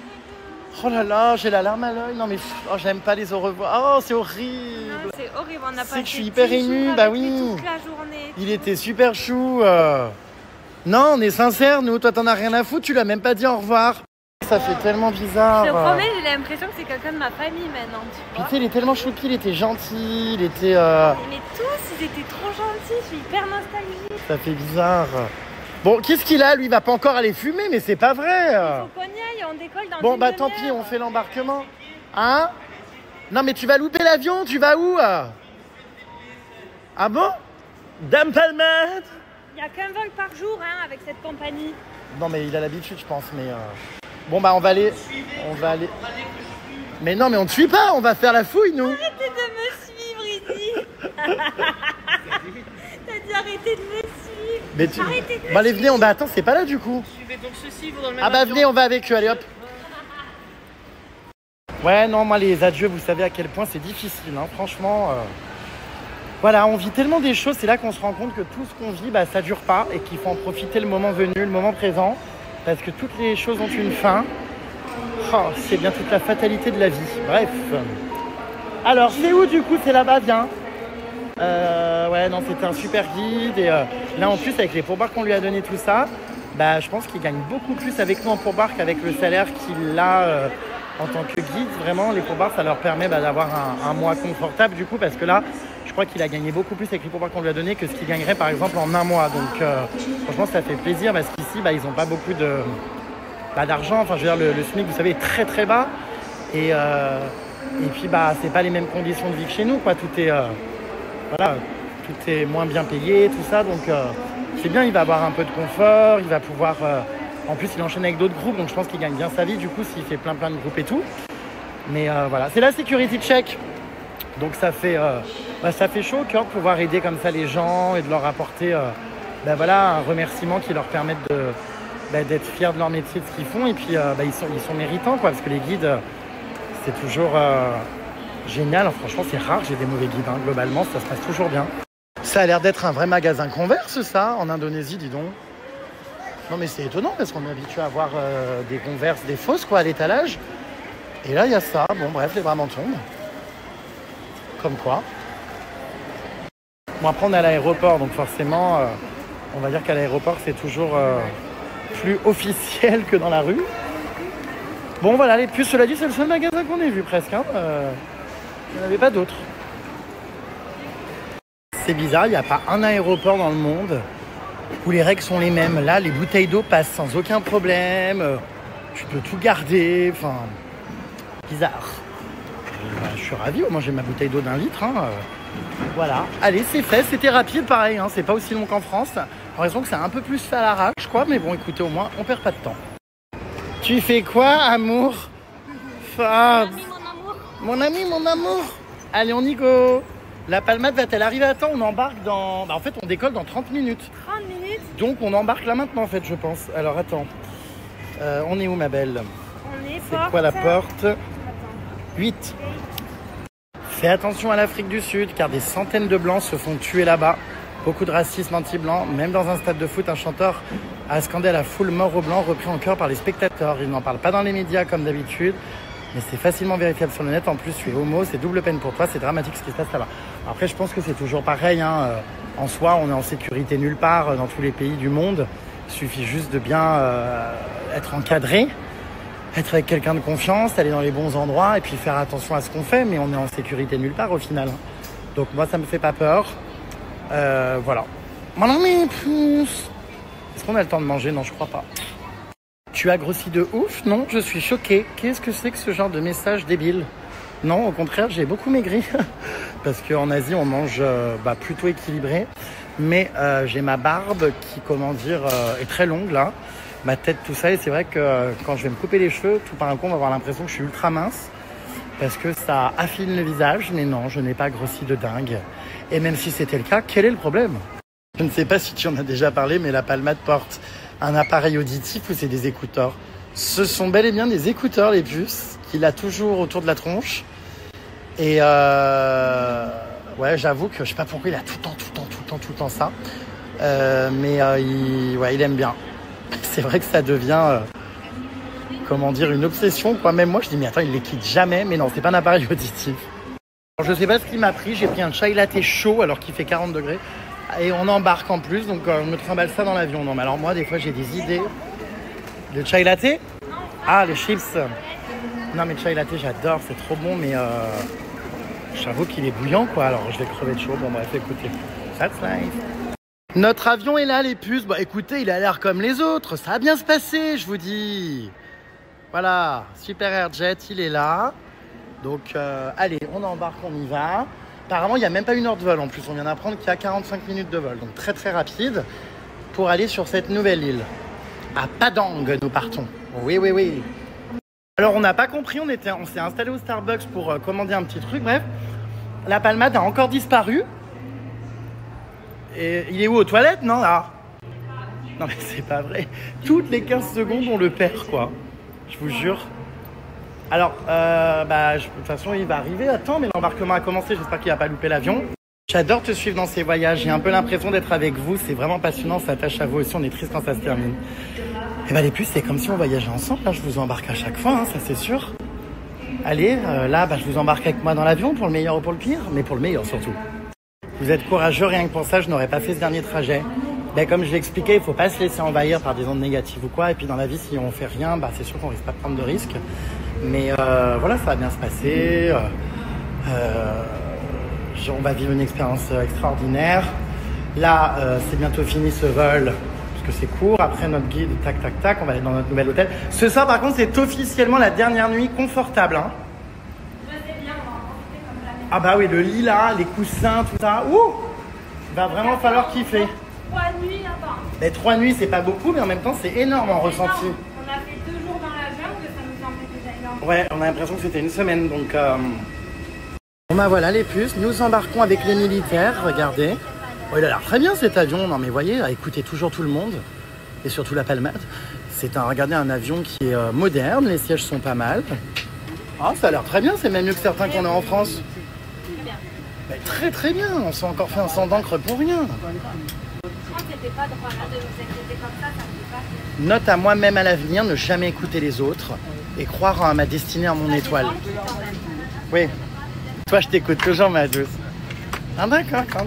Oh là là, j'ai la larme à l'œil. Non mais oh, j'aime pas les au revoir. Oh, c'est horrible. Non, c'est horrible, on a C'est passé que je suis hyper 10 émue, jours bah avec lui oui. toute la journée. Il était super chou. Non, on est sincères, nous. Toi, t'en as rien à foutre. Tu l'as même pas dit au revoir. Ça fait tellement bizarre. Je te promets, j'ai l'impression que c'est quelqu'un de ma famille maintenant, tu Puis vois. tu sais, il est tellement choupi, il était gentil, il était... Mais tous, ils étaient trop gentils, je suis hyper nostalgique. Ça fait bizarre. Bon, qu'est-ce qu'il a, lui? Il va pas encore aller fumer, mais c'est pas vrai. Faut qu'on y aille, on décolle dans Bon, une bah tant demi-heure. pis, on fait l'embarquement. Hein? Non, mais tu vas louper l'avion, tu vas où? Ah bon? Dame Palmade? Il n'y a qu'un vol par jour hein, avec cette compagnie. Non, mais il a l'habitude, je pense, mais... Bon, bah on va aller... Mais non, mais on ne suit pas, on va faire la fouille, nous. Arrêtez de me suivre, Izzy. T'as dit arrêtez de me suivre. Mais tu... Arrêtez de me Bon, allez, venez, on va... Attends, c'est pas là, du coup. Suivez donc ceci, vous dans le même Ah bah avion. venez, on va avec eux, allez hop. Ouais, non, moi les adieux, vous savez à quel point c'est difficile, hein, franchement. Voilà, on vit tellement des choses, c'est là qu'on se rend compte que tout ce qu'on vit, bah, ça dure pas et qu'il faut en profiter le moment venu, le moment présent, parce que toutes les choses ont une fin. Oh, c'est bien toute la fatalité de la vie. Bref. Alors, c'est où du coup? C'est là-bas, viens. Ouais, non, c'était un super guide et là en plus avec les pourboires qu'on lui a donné tout ça, bah je pense qu'il gagne beaucoup plus avec nous en pourboire qu'avec le salaire qu'il a en tant que guide. Vraiment, les pourboires, ça leur permet d'avoir un mois confortable du coup, parce que là, je crois qu'il a gagné beaucoup plus avec les pourboires qu'on lui a donné que ce qu'il gagnerait par exemple en un mois. Donc franchement, ça fait plaisir parce qu'ici, bah, ils n'ont pas beaucoup d'argent. Enfin, je veux dire, le SMIC, vous savez, est très très bas et puis bah c'est pas les mêmes conditions de vie que chez nous, quoi. Tout est voilà, tout est moins bien payé, tout ça, donc c'est bien, il va avoir un peu de confort, il va pouvoir... en plus, il enchaîne avec d'autres groupes, donc je pense qu'il gagne bien sa vie, du coup, s'il fait plein de groupes et tout. Mais voilà, c'est la security check. Donc ça fait chaud au cœur de pouvoir aider comme ça les gens et de leur apporter voilà, un remerciement qui leur permette d'être fiers de leur métier, de ce qu'ils font. Et puis, ils sont méritants, quoi, parce que les guides, c'est toujours... génial, franchement c'est rare, j'ai des mauvais guides, hein. Globalement ça se passe toujours bien. Ça a l'air d'être un vrai magasin Converse ça, en Indonésie, dis donc. Non mais c'est étonnant parce qu'on est habitué à voir des Converse, des fausses quoi à l'étalage. Et là il y a ça, bon bref, les bras m'en tombent. Comme quoi. Bon après on est à l'aéroport donc forcément on va dire qu'à l'aéroport c'est toujours plus officiel que dans la rue. Bon voilà, les puces, cela dit c'est le seul magasin qu'on ait vu presque, hein. Il n'y en avait pas d'autres. C'est bizarre, il n'y a pas un aéroport dans le monde où les règles sont les mêmes. Là, les bouteilles d'eau passent sans aucun problème. Tu peux tout garder. Enfin, bizarre. Je suis ravi, au moins j'ai ma bouteille d'eau d'1 litre. Hein. Voilà. Allez, c'est fait. C'était rapide, pareil. Hein. C'est pas aussi long qu'en France. J'ai l'impression que c'est un peu plus fait à l'arrache, quoi. Mais bon, écoutez, au moins, on perd pas de temps. Tu fais quoi, amour? Fab. Mon ami, mon amour. Allez, on y go. La Palmade va-t-elle arriver à temps? On embarque dans... Bah, en fait, on décolle dans 30 minutes. 30 minutes? Donc, on embarque là maintenant, en fait, je pense. Alors, attends. On est où, ma belle? On est C'est quoi la porte? 8. Fais attention à l'Afrique du Sud, car des centaines de Blancs se font tuer là-bas. Beaucoup de racisme anti-blanc. Même dans un stade de foot, un chanteur a scandé à la foule « Mort aux Blancs », repris en chœur par les spectateurs. Il n'en parle pas dans les médias, comme d'habitude. Mais c'est facilement vérifiable sur le net. En plus, tu es homo, c'est double peine pour toi. C'est dramatique ce qui se passe là-bas. Après, je pense que c'est toujours pareil. Hein. En soi, on est en sécurité nulle part dans tous les pays du monde. Il suffit juste de bien être encadré, être avec quelqu'un de confiance, aller dans les bons endroits et puis faire attention à ce qu'on fait. Mais on est en sécurité nulle part au final. Donc moi, ça me fait pas peur. Voilà. Mon ami, pousse. Est-ce qu'on a le temps de manger? Non, je crois pas. Tu as grossi de ouf? Non, je suis choquée. Qu'est-ce que c'est que ce genre de message débile? Non, au contraire, j'ai beaucoup maigri. Parce qu'en Asie, on mange plutôt équilibré. Mais j'ai ma barbe qui, comment dire, est très longue là. Ma tête, tout ça. Et c'est vrai que quand je vais me couper les cheveux, tout par un coup, on va avoir l'impression que je suis ultra mince. Parce que ça affine le visage. Mais non, je n'ai pas grossi de dingue. Et même si c'était le cas, quel est le problème? Je ne sais pas si tu en as déjà parlé, mais la Palmade porte un appareil auditif ou c'est des écouteurs. Ce sont bel et bien des écouteurs, les puces, qu'il a toujours autour de la tronche. Et ouais, j'avoue que je sais pas pourquoi il a tout le temps ça. Mais il aime bien. C'est vrai que ça devient, comment dire, une obsession, quoi. Même moi, je dis, mais attends, il les quitte jamais. Mais non, c'est pas un appareil auditif. Alors, je sais pas ce qu'il m'a pris. J'ai pris un chai latte chaud alors qu'il fait 40 degrés. Et on embarque en plus, donc on me trimballe ça dans l'avion. Non, mais alors moi, des fois, j'ai des idées. Le chai latte? Ah, les chips. Non, mais le chai latte, j'adore, c'est trop bon, mais j'avoue qu'il est bouillant, quoi. Alors, je vais crever de chaud. Bon, bref, écoutez. That's nice. Notre avion est là, les puces. Bah, écoutez, il a l'air comme les autres. Ça va bien se passer, je vous dis. Voilà, Super Airjet, il est là. Donc, allez, on embarque, on y va. Apparemment, il n'y a même pas 1 heure de vol en plus. On vient d'apprendre qu'il y a 45 minutes de vol. Donc très très rapide pour aller sur cette nouvelle île. À Padang, nous partons. Oui, oui, oui. Alors, on n'a pas compris. On s'est installé au Starbucks pour commander un petit truc. Bref, la Palmade a encore disparu. Et il est où, aux toilettes? Non, là. Non, mais c'est pas vrai. Toutes les 15 secondes, on le perd, quoi. Je vous jure. Alors, de toute façon, il va arriver à temps, mais l'embarquement a commencé. J'espère qu'il va pas louper l'avion. J'adore te suivre dans ces voyages. J'ai un peu l'impression d'être avec vous. C'est vraiment passionnant. Ça s'attache à vous aussi. On est triste quand ça se termine. Et les puces, c'est comme si on voyageait ensemble. Là, je vous embarque à chaque fois, hein, ça c'est sûr. Allez, là, je vous embarque avec moi dans l'avion pour le meilleur ou pour le pire, mais pour le meilleur surtout. Vous êtes courageux, rien que pour ça, je n'aurais pas fait ce dernier trajet. Comme je l'ai expliqué, il ne faut pas se laisser envahir par des ondes négatives ou quoi. Et puis dans la vie, si on fait rien, c'est sûr qu'on risque pas de prendre de risques. Mais voilà, ça va bien se passer. On va vivre une expérience extraordinaire. Là, c'est bientôt fini ce vol, parce que c'est court. Après notre guide, tac, tac, tac, on va aller dans notre nouvel hôtel. Ce soir, par contre, c'est officiellement la dernière nuit confortable. Hein. Ah bah oui, le lit là, les coussins, tout ça. Ouh, il va vraiment falloir kiffer. 3 nuits là-bas. Mais 3 nuits, c'est pas beaucoup, mais en même temps, c'est énorme en ressenti. On a fait 2 jours dans la jungle, ça nous semblait déjà énorme. Ouais, on a l'impression que c'était une semaine, donc... Bon voilà les puces, nous embarquons avec les militaires, regardez. Oh, il a l'air très bien cet avion, non mais voyez, écoutez toujours tout le monde, et surtout la Palmade. Regardez, un avion qui est moderne, les sièges sont pas mal. Ah, ça a l'air très bien, c'est même mieux que certains qu'on a en France. Mais très très bien, on s'est encore fait un sang d'encre pour rien. C'était pas droit là de nous inquiéter comme ça me fait pas. Note à moi-même à l'avenir, ne jamais écouter les autres et croire à ma destinée, à mon étoile. Oui, toi je t'écoute toujours ma douce. Ah d'accord, quand.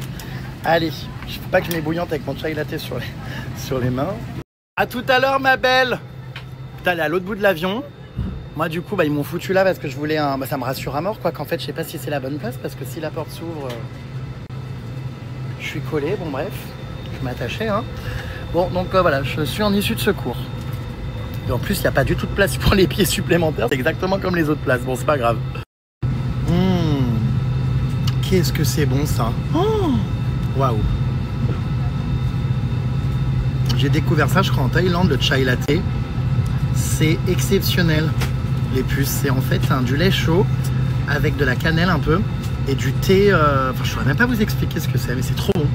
Allez, je veux pas que je m'ébouillante avec mon chai latte sur les mains. À tout à l'heure ma belle. Putain, elle est à l'autre bout de l'avion. Moi du coup, ils m'ont foutu là parce que je voulais un... ça me rassure à mort quoi, qu'en fait je sais pas si c'est la bonne place parce que si la porte s'ouvre, je suis collé, bon bref. Je m'attachais, hein. Bon, donc voilà, je suis en issue de secours. Et en plus, il n'y a pas du tout de place pour les pieds supplémentaires. C'est exactement comme les autres places. Bon, c'est pas grave. Qu'est-ce que c'est bon, ça. Oh, waouh. J'ai découvert ça, je crois, en Thaïlande, le chai latte. C'est exceptionnel, les puces. C'est en fait du lait chaud avec de la cannelle un peu et du thé. Enfin, je ne saurais même pas vous expliquer ce que c'est, mais c'est trop bon.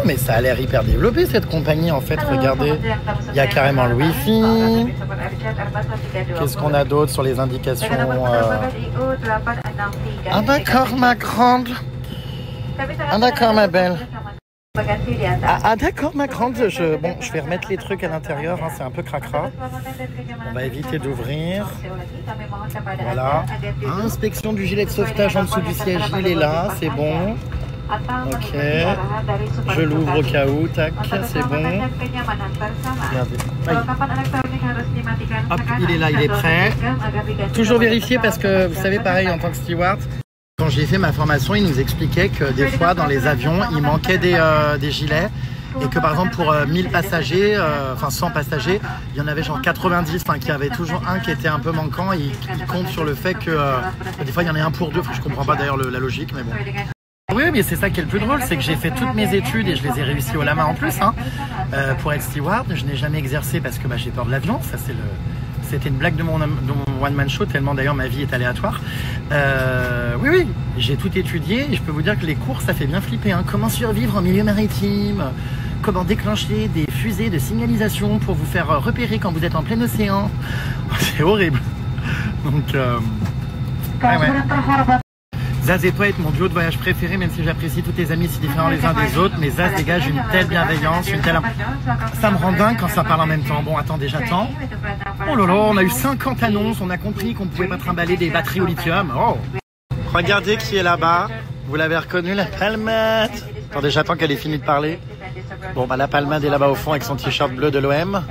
Mais ça a l'air hyper développé cette compagnie en fait. Regardez, il y a carrément le wifi. Qu'est-ce qu'on a d'autre sur les indications Ah d'accord ma grande. Ah d'accord ma belle. Ah d'accord ma grande. Bon, je vais remettre les trucs à l'intérieur, hein, c'est un peu cracra. On va éviter d'ouvrir. Voilà. Inspection du gilet de sauvetage en dessous du siège, il est là, c'est bon. Ok, je l'ouvre au cas où, tac, c'est bon. Regardez. Hop, il est là, il est prêt. Toujours vérifier parce que vous savez, pareil en tant que steward, quand j'ai fait ma formation, ils nous expliquaient que des fois dans les avions, il manquait des gilets. Et que par exemple pour 1000 passagers, enfin 100 passagers, il y en avait genre 90, enfin qu'il y avait toujours un qui était un peu manquant. Il compte sur le fait que des fois il y en a un pour deux, enfin, je comprends pas d'ailleurs la logique, mais bon. Oui, mais c'est ça qui est le plus drôle, c'est que j'ai fait toutes mes études et je les ai réussies au lama en plus. Hein, pour être steward, je n'ai jamais exercé parce que j'ai peur de l'avion. Ça, c'était une blague de mon one-man show, tellement d'ailleurs ma vie est aléatoire. Oui, j'ai tout étudié et je peux vous dire que les cours, ça fait bien flipper. Hein. Comment survivre en milieu maritime, comment déclencher des fusées de signalisation pour vous faire repérer quand vous êtes en plein océan. C'est horrible. Donc, ouais. Zaz et toi est mon duo de voyage préféré, même si j'apprécie tous tes amis si différents les uns des autres, mais Zaz dégage une telle bienveillance, une telle... Ça me rend dingue quand ça parle en même temps. Bon, attendez, j'attends. Oh là là, on a eu 50 annonces, on a compris qu'on ne pouvait pas trimballer des batteries au lithium. Oh. Regardez qui est là-bas. Vous l'avez reconnu, la palmade. Attendez, j'attends qu'elle ait fini de parler. Bon, bah la palmade est là-bas au fond avec son t-shirt bleu de l'OM.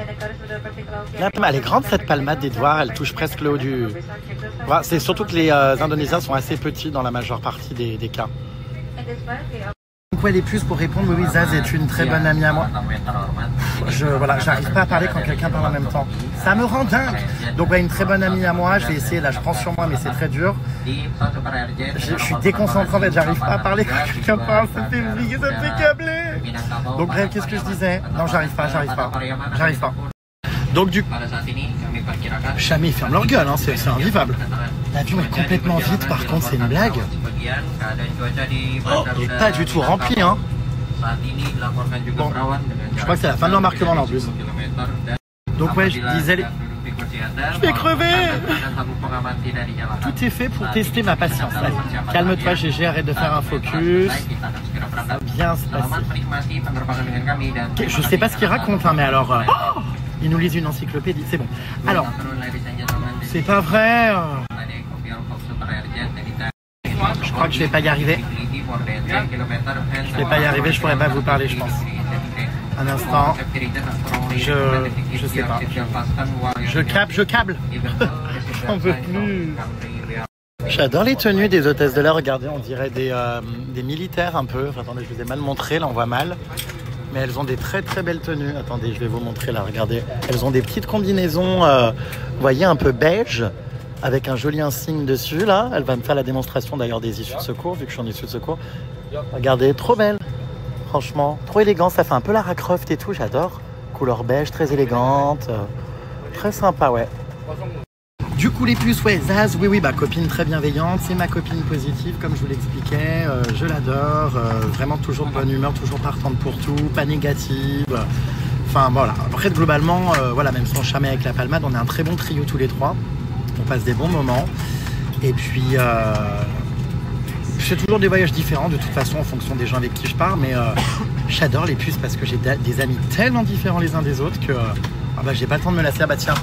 Elle est grande cette palmade, des doigts, elle touche presque le haut du... Voilà, c'est surtout que les Indonésiens sont assez petits dans la majeure partie des cas. Donc ouais, les puces, pour répondre, oui, Zaz est une très bonne amie à moi. Voilà, j'arrive pas à parler quand quelqu'un parle en même temps. Ça me rend dingue. Donc ouais, une très bonne amie à moi, je vais essayer, là je prends sur moi mais c'est très dur. Je suis déconcentré en fait, j'arrive pas à parler quand quelqu'un parle, ça me fait oublier, ça me fait câbler. Donc bref, qu'est-ce que je disais? Non, j'arrive pas. Donc du coup, jamais ils ferment leur gueule, hein, c'est invivable. L'avion est complètement vide, par contre c'est une blague. Oh, il est pas du tout rempli, hein. Bon, je crois que c'est la fin de l'embarquement là en plus. Donc ouais, je disais... Je vais crever. Tout est fait pour tester ma patience. Allez, calme-toi GG, arrête de faire un focus. Ça va bien se passer. Okay, je sais pas ce qu'il raconte, hein, mais alors... Oh, il nous lise une encyclopédie, c'est bon. Alors, c'est pas vrai. Je crois que je vais pas y arriver. Je vais pas y arriver, je pourrais pas vous parler, je pense. Un instant. Je sais pas. Je câble. J'en veux plus. J'adore les tenues des hôtesses de l'air. Regardez, on dirait des militaires un peu. Enfin, attendez, je vous ai mal montré, là on voit mal. Mais elles ont des très très belles tenues. Attendez, je vais vous montrer là, regardez. Elles ont des petites combinaisons, vous voyez, un peu beige, avec un joli insigne dessus là. Elle va me faire la démonstration d'ailleurs des issues de secours, vu que je suis en issue de secours. Regardez, trop belle. Franchement, trop élégant. Ça fait un peu Lara Croft et tout, j'adore. Couleur beige, très élégante. Très sympa, ouais. Du coup les puces, ouais, Zaz, oui, bah copine très bienveillante, c'est ma copine positive comme je vous l'expliquais, je l'adore, vraiment toujours de bonne humeur, toujours partante pour tout, pas négative, enfin voilà. Après globalement, voilà, même sans charmer avec la palmade, on est un très bon trio tous les trois, on passe des bons moments, et puis c'est toujours des voyages différents de toute façon en fonction des gens avec qui je pars, mais j'adore les puces parce que j'ai des amis tellement différents les uns des autres que j'ai pas le temps de me lasser. Ah bah tiens,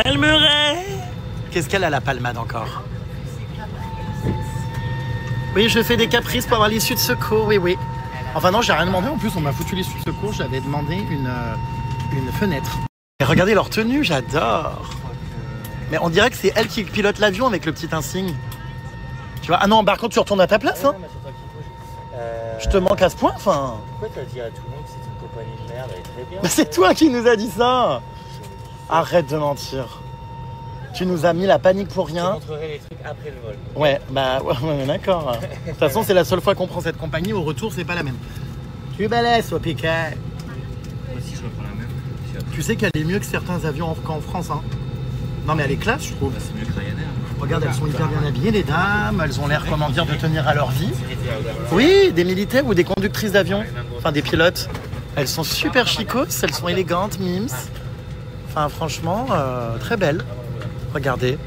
elle me rêve. Qu'est-ce qu'elle a la palmade encore? Oui, je fais des caprices pour avoir l'issue de secours, oui. Enfin non, j'ai rien demandé, en plus on m'a foutu l'issue de secours, j'avais demandé une fenêtre. Et regardez leur tenue, j'adore. Mais on dirait que c'est elle qui pilote l'avion avec le petit insigne. Tu vois? Ah non, par contre tu retournes à ta place, hein. Je te manque à ce point, enfin. Pourquoi t'as dit à tout le monde que c'est une compagnie de merde? Elle est très bien. Mais c'est toi qui nous as dit ça. Arrête de mentir. Tu nous as mis la panique pour rien. Je te montrerai les trucs après le vol. Ouais, bah ouais, d'accord. De toute façon, c'est la seule fois qu'on prend cette compagnie. Au retour, c'est pas la même. Tu balaisses au piquet. Moi aussi, je reprends la même. Tu sais qu'elle est mieux que certains avions qu'en France, hein. Non mais elle est classe, je trouve. Bah, c'est mieux que Ryanair. Regarde, elles sont hyper bien habillées, les dames. Elles ont l'air, comment dire, de tenir à leur vie. Oui, des militaires ou des conductrices d'avion. Enfin, des pilotes. Elles sont super chicos, elles sont élégantes, mimes. Enfin, franchement, très belles. Regardez.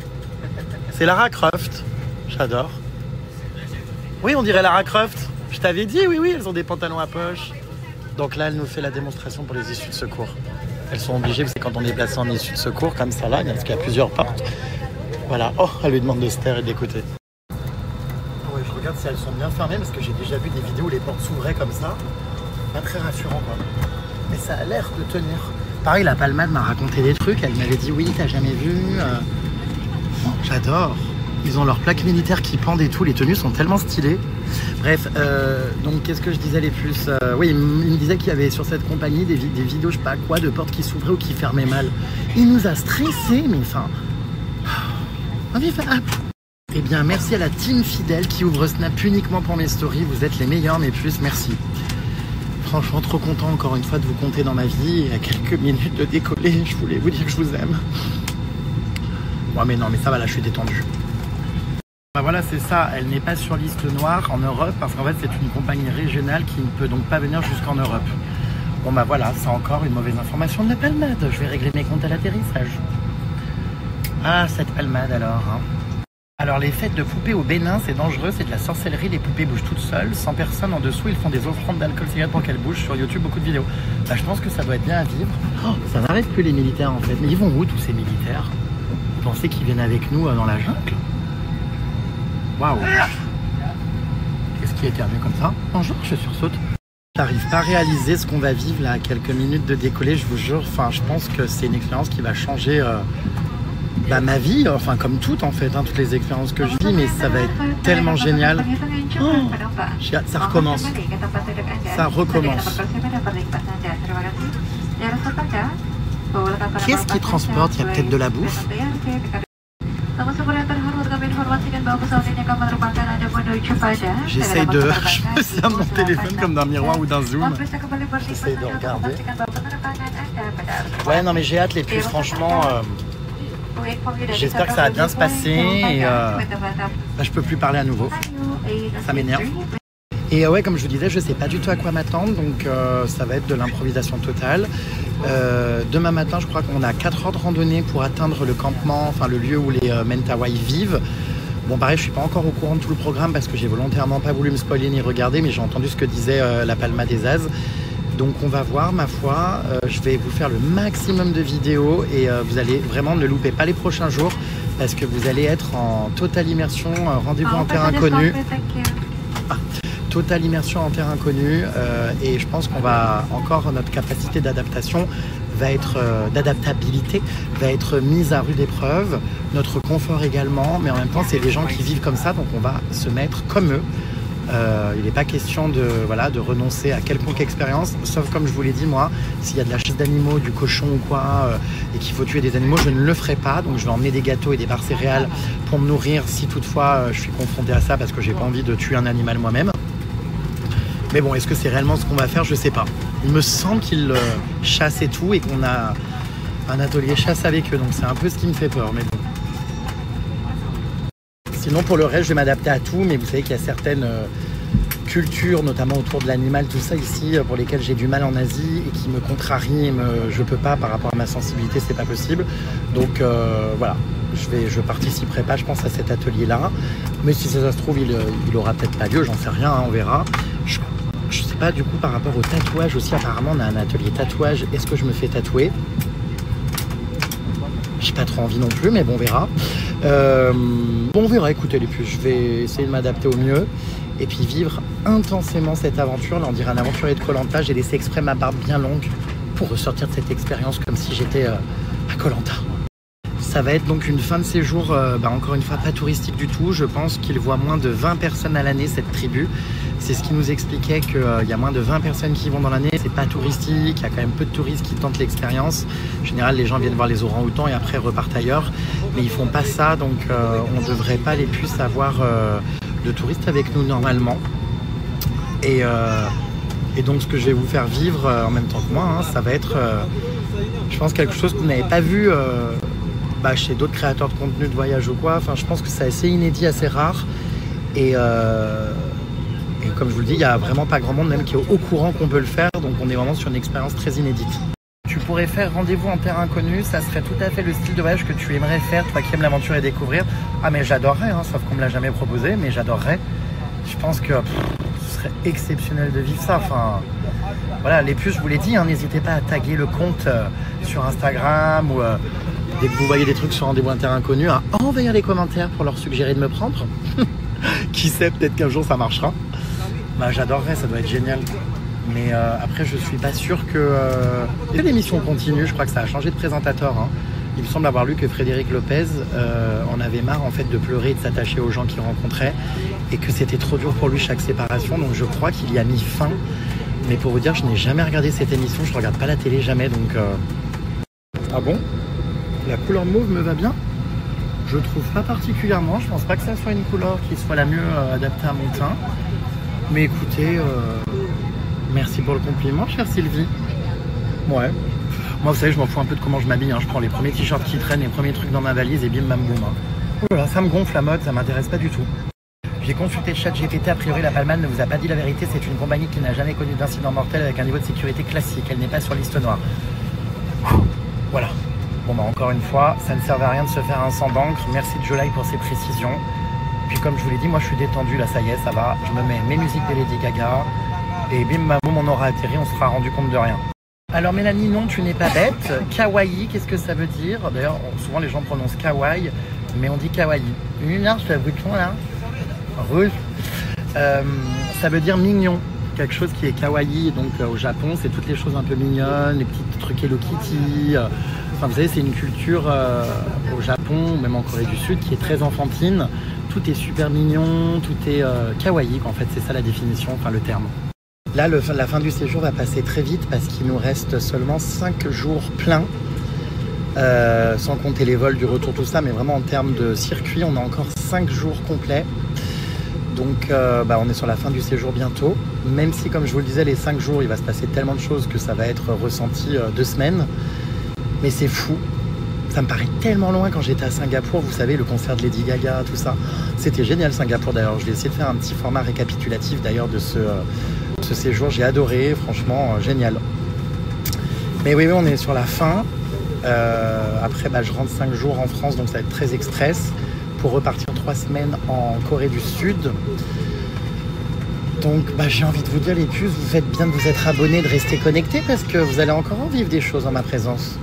C'est Lara Croft. J'adore. Oui, on dirait Lara Croft. Je t'avais dit, oui, elles ont des pantalons à poche. Donc là, elle nous fait la démonstration pour les issues de secours. Elles sont obligées, parce que quand on est placé en issue de secours, comme ça là, parce qu'il y a plusieurs portes. Voilà. Oh, elle lui demande de se taire et d'écouter. Ouais, je regarde si elles sont bien fermées, parce que j'ai déjà vu des vidéos où les portes s'ouvraient comme ça. Pas très rassurant, quoi. Mais ça a l'air de tenir. Pareil, la Palmade m'a raconté des trucs. Elle m'avait dit, oui, t'as jamais vu. J'adore. Ils ont leurs plaques militaires qui pendent et tout. Les tenues sont tellement stylées. Bref, donc qu'est-ce que je disais les plus oui, il me disait qu'il y avait sur cette compagnie des vidéos, je sais pas quoi, de portes qui s'ouvraient ou qui fermaient mal. Il nous a stressés, mais enfin... Eh bien, merci à la team fidèle qui ouvre Snap uniquement pour mes stories. Vous êtes les meilleurs, mes puces, merci. Franchement, trop content encore une fois de vous compter dans ma vie. Et à quelques minutes de décoller, je voulais vous dire que je vous aime. Ouais, mais non, mais ça va, là, je suis détendu. Bah voilà, c'est ça, elle n'est pas sur liste noire en Europe parce qu'en fait c'est une compagnie régionale qui ne peut donc pas venir jusqu'en Europe. Bon bah voilà, c'est encore une mauvaise information de la Palmade. Je vais régler mes comptes à l'atterrissage. Ah, cette Palmade alors. Hein. Alors les fêtes de poupées au Bénin, c'est dangereux, c'est de la sorcellerie, les poupées bougent toutes seules, sans personne en dessous, ils font des offrandes d'alcool cigarette pour qu'elles bougent. Sur YouTube, beaucoup de vidéos. Bah je pense que ça doit être bien à vivre. Oh, ça n'arrête plus les militaires en fait. Mais ils vont où tous ces militaires? Vous pensez qu'ils viennent avec nous dans la jungle? Waouh! Qu'est-ce qui éternue comme ça? Bonjour, je sursaute. J'arrive pas à réaliser ce qu'on va vivre là à quelques minutes de décoller, je vous jure. Enfin, je pense que c'est une expérience qui va changer ma vie, enfin comme toutes en fait, hein, toutes les expériences que je vis, mais ça va être tellement génial. Oh, ça recommence. Ça recommence. Qu'est-ce qui transporte? Il y a peut-être de la bouffe. J'essaye de... Je me sers mon téléphone comme d'un miroir ou d'un zoom. J'essaye de regarder. Ouais, non mais j'ai hâte les puces, franchement. J'espère que ça va bien se passer et je peux plus parler à nouveau. Ça m'énerve. Et ouais, comme je vous disais, je sais pas du tout à quoi m'attendre, donc ça va être de l'improvisation totale. Demain matin, je crois qu'on a 4 heures de randonnée pour atteindre le campement, enfin le lieu où les Mentawai vivent. Bon, pareil, je suis pas encore au courant de tout le programme parce que j'ai volontairement pas voulu me spoiler ni regarder, mais j'ai entendu ce que disait la Palma des As. Donc on va voir, ma foi, je vais vous faire le maximum de vidéos et vous allez vraiment ne loupez pas les prochains jours parce que vous allez être en totale immersion, rendez-vous en terre inconnue. Totale immersion en terre inconnue et je pense qu'on va encore, notre capacité d'adaptation va être, d'adaptabilité va être mise à rude épreuve, notre confort également, mais en même temps c'est des gens qui vivent comme ça, donc on va se mettre comme eux. Il n'est pas question de renoncer à quelconque expérience, sauf comme je vous l'ai dit moi, s'il y a de la chasse d'animaux, du cochon ou quoi, et qu'il faut tuer des animaux, je ne le ferai pas, donc je vais emmener des gâteaux et des barres céréales pour me nourrir si toutefois je suis confronté à ça parce que j'ai pas envie de tuer un animal moi-même. Mais bon, est-ce que c'est réellement ce qu'on va faire? Je sais pas. Il me semble qu'ils chassent et tout et qu'on a un atelier chasse avec eux, donc c'est un peu ce qui me fait peur, mais bon. Sinon, pour le reste, je vais m'adapter à tout, mais vous savez qu'il y a certaines cultures, notamment autour de l'animal, tout ça ici, pour lesquelles j'ai du mal en Asie et qui me contrarient et je peux pas par rapport à ma sensibilité, c'est pas possible. Donc voilà, je participerai pas, je pense, à cet atelier-là. Mais si ça se trouve, il aura peut-être pas lieu, j'en sais rien, hein, on verra. Je sais pas, du coup, par rapport au tatouage aussi, apparemment, on a un atelier tatouage. Est-ce que je me fais tatouer? J'ai pas trop envie non plus, mais bon, on verra. Bon, on verra, écoutez les puces, je vais essayer de m'adapter au mieux et puis vivre intensément cette aventure. Là, on dirait un aventurier de Koh-Lanta. J'ai laissé exprès ma barbe bien longue pour ressortir de cette expérience comme si j'étais à Koh-Lanta. Ça va être donc une fin de séjour, encore une fois, pas touristique du tout. Je pense qu'il voit moins de 20 personnes à l'année, cette tribu. C'est ce qui nous expliquait qu'il y a moins de 20 personnes qui vont dans l'année. C'est pas touristique, il y a quand même peu de touristes qui tentent l'expérience. En général, les gens viennent voir les orang-outans et après repartent ailleurs. Mais ils font pas ça, donc on ne devrait pas les puces avoir de touristes avec nous normalement. Et Et donc ce que je vais vous faire vivre en même temps que moi, hein, ça va être, je pense, quelque chose que vous n'avez pas vu chez d'autres créateurs de contenu de voyage ou quoi. Enfin, je pense que c'est assez inédit, assez rare. Et comme je vous le dis, il n'y a vraiment pas grand monde même qui est au courant qu'on peut le faire. Donc on est vraiment sur une expérience très inédite. Tu pourrais faire rendez-vous en terre inconnue, ça serait tout à fait le style de voyage que tu aimerais faire, toi qui aimes l'aventure et découvrir. Ah mais j'adorerais, hein, sauf qu'on me l'a jamais proposé, mais j'adorerais. Je pense que ce serait exceptionnel de vivre ça. Enfin, voilà, les puces, je vous l'ai dit, hein, n'hésitez pas à taguer le compte sur Instagram ou dès que vous voyez des trucs sur rendez-vous en terre inconnue, à envoyer les commentaires pour leur suggérer de me prendre. Qui sait, peut-être qu'un jour ça marchera. Bah, j'adorerais, ça doit être génial. Mais après, je suis pas sûr que l'émission continue. Je crois que ça a changé de présentateur. Hein. Il me semble avoir lu que Frédéric Lopez en avait marre en fait de pleurer et de s'attacher aux gens qu'il rencontrait et que c'était trop dur pour lui chaque séparation. Donc je crois qu'il y a mis fin. Mais pour vous dire, je n'ai jamais regardé cette émission. Je regarde pas la télé jamais. Donc ah bon? La couleur mauve me va bien? Je trouve pas particulièrement. Je pense pas que ça soit une couleur qui soit la mieux adaptée à mon teint. Mais écoutez. Merci pour le compliment, chère Sylvie. Ouais. Moi, vous savez, je m'en fous un peu de comment je m'habille. Hein. Je prends les premiers t-shirts qui traînent, les premiers trucs dans ma valise et bim, bam, boum. Hein. Voilà, ça me gonfle la mode, ça m'intéresse pas du tout. J'ai consulté le chat GPT. A priori, la Palman ne vous a pas dit la vérité. C'est une compagnie qui n'a jamais connu d'incident mortel avec un niveau de sécurité classique. Elle n'est pas sur liste noire. Voilà. Bon, bah, encore une fois, ça ne servait à rien de se faire un sang d'encre. Merci Jolai pour ses précisions. Puis, comme je vous l'ai dit, moi, je suis détendu. Là, ça y est, ça va. Je me mets mes musiques de Lady Gaga. Et bim, bam, boum, on aura atterri, on se sera rendu compte de rien. Alors Mélanie, non, tu n'es pas bête. Kawaii, qu'est-ce que ça veut dire? D'ailleurs, souvent les gens prononcent kawaii, mais on dit kawaii. Non, je t'avoue que là. Rouge. Ça veut dire mignon. Quelque chose qui est kawaii, donc au Japon, c'est toutes les choses un peu mignonnes, les petits trucs Hello Kitty. Enfin, vous savez, c'est une culture au Japon, même en Corée du Sud, qui est très enfantine. Tout est super mignon, tout est kawaii, en fait, c'est ça la définition, enfin le terme. Là, la fin du séjour va passer très vite parce qu'il nous reste seulement 5 jours pleins, sans compter les vols du retour, tout ça, mais vraiment en termes de circuit, on a encore 5 jours complets. Donc on est sur la fin du séjour bientôt, même si, comme je vous le disais, les 5 jours, il va se passer tellement de choses que ça va être ressenti 2 semaines. Mais c'est fou. Ça me paraît tellement loin quand j'étais à Singapour, vous savez, le concert de Lady Gaga, tout ça. C'était génial Singapour d'ailleurs. Je vais essayer de faire un petit format récapitulatif d'ailleurs de ce séjour. J'ai adoré, franchement, génial. Mais oui, on est sur la fin. Après, je rentre 5 jours en France, donc ça va être très express pour repartir 3 semaines en Corée du Sud. Donc j'ai envie de vous dire les puces, vous faites bien de vous être abonnés, de rester connectés parce que vous allez encore en vivre des choses en ma présence.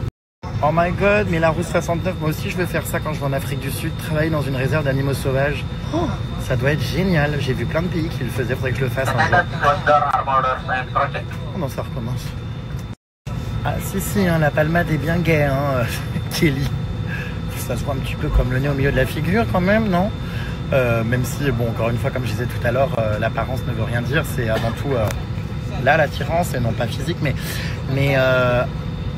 Oh my god, mais la route 69, moi aussi je veux faire ça quand je vais en Afrique du Sud, travailler dans une réserve d'animaux sauvages. Oh, ça doit être génial, j'ai vu plein de pays qui le faisaient, faudrait que je le fasse un jour. Oh non, ça recommence. Ah si, hein, la palmade est bien gaie, hein, Kelly. Ça se voit un petit peu comme le nez au milieu de la figure quand même, non? Même si, bon, encore une fois, comme je disais tout à l'heure, l'apparence ne veut rien dire, c'est avant tout là l'attirance et non pas physique, mais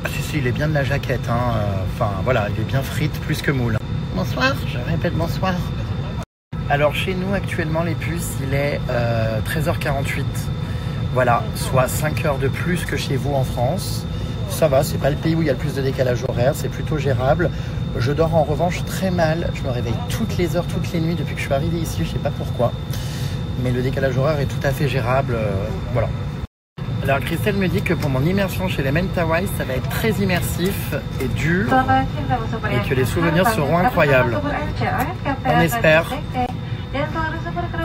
si, il est bien de la jaquette, hein. Enfin voilà, il est bien frite plus que moule. Bonsoir, je répète bonsoir. Alors chez nous actuellement les puces, il est 13h48. Voilà, soit 5 heures de plus que chez vous en France. Ça va, c'est pas le pays où il y a le plus de décalage horaire, c'est plutôt gérable. Je dors en revanche très mal, je me réveille toutes les heures, toutes les nuits depuis que je suis arrivé ici, je sais pas pourquoi. Mais le décalage horaire est tout à fait gérable, voilà. Alors Christelle me dit que pour mon immersion chez les Mentawai, ça va être très immersif et dur et que les souvenirs seront incroyables. On espère.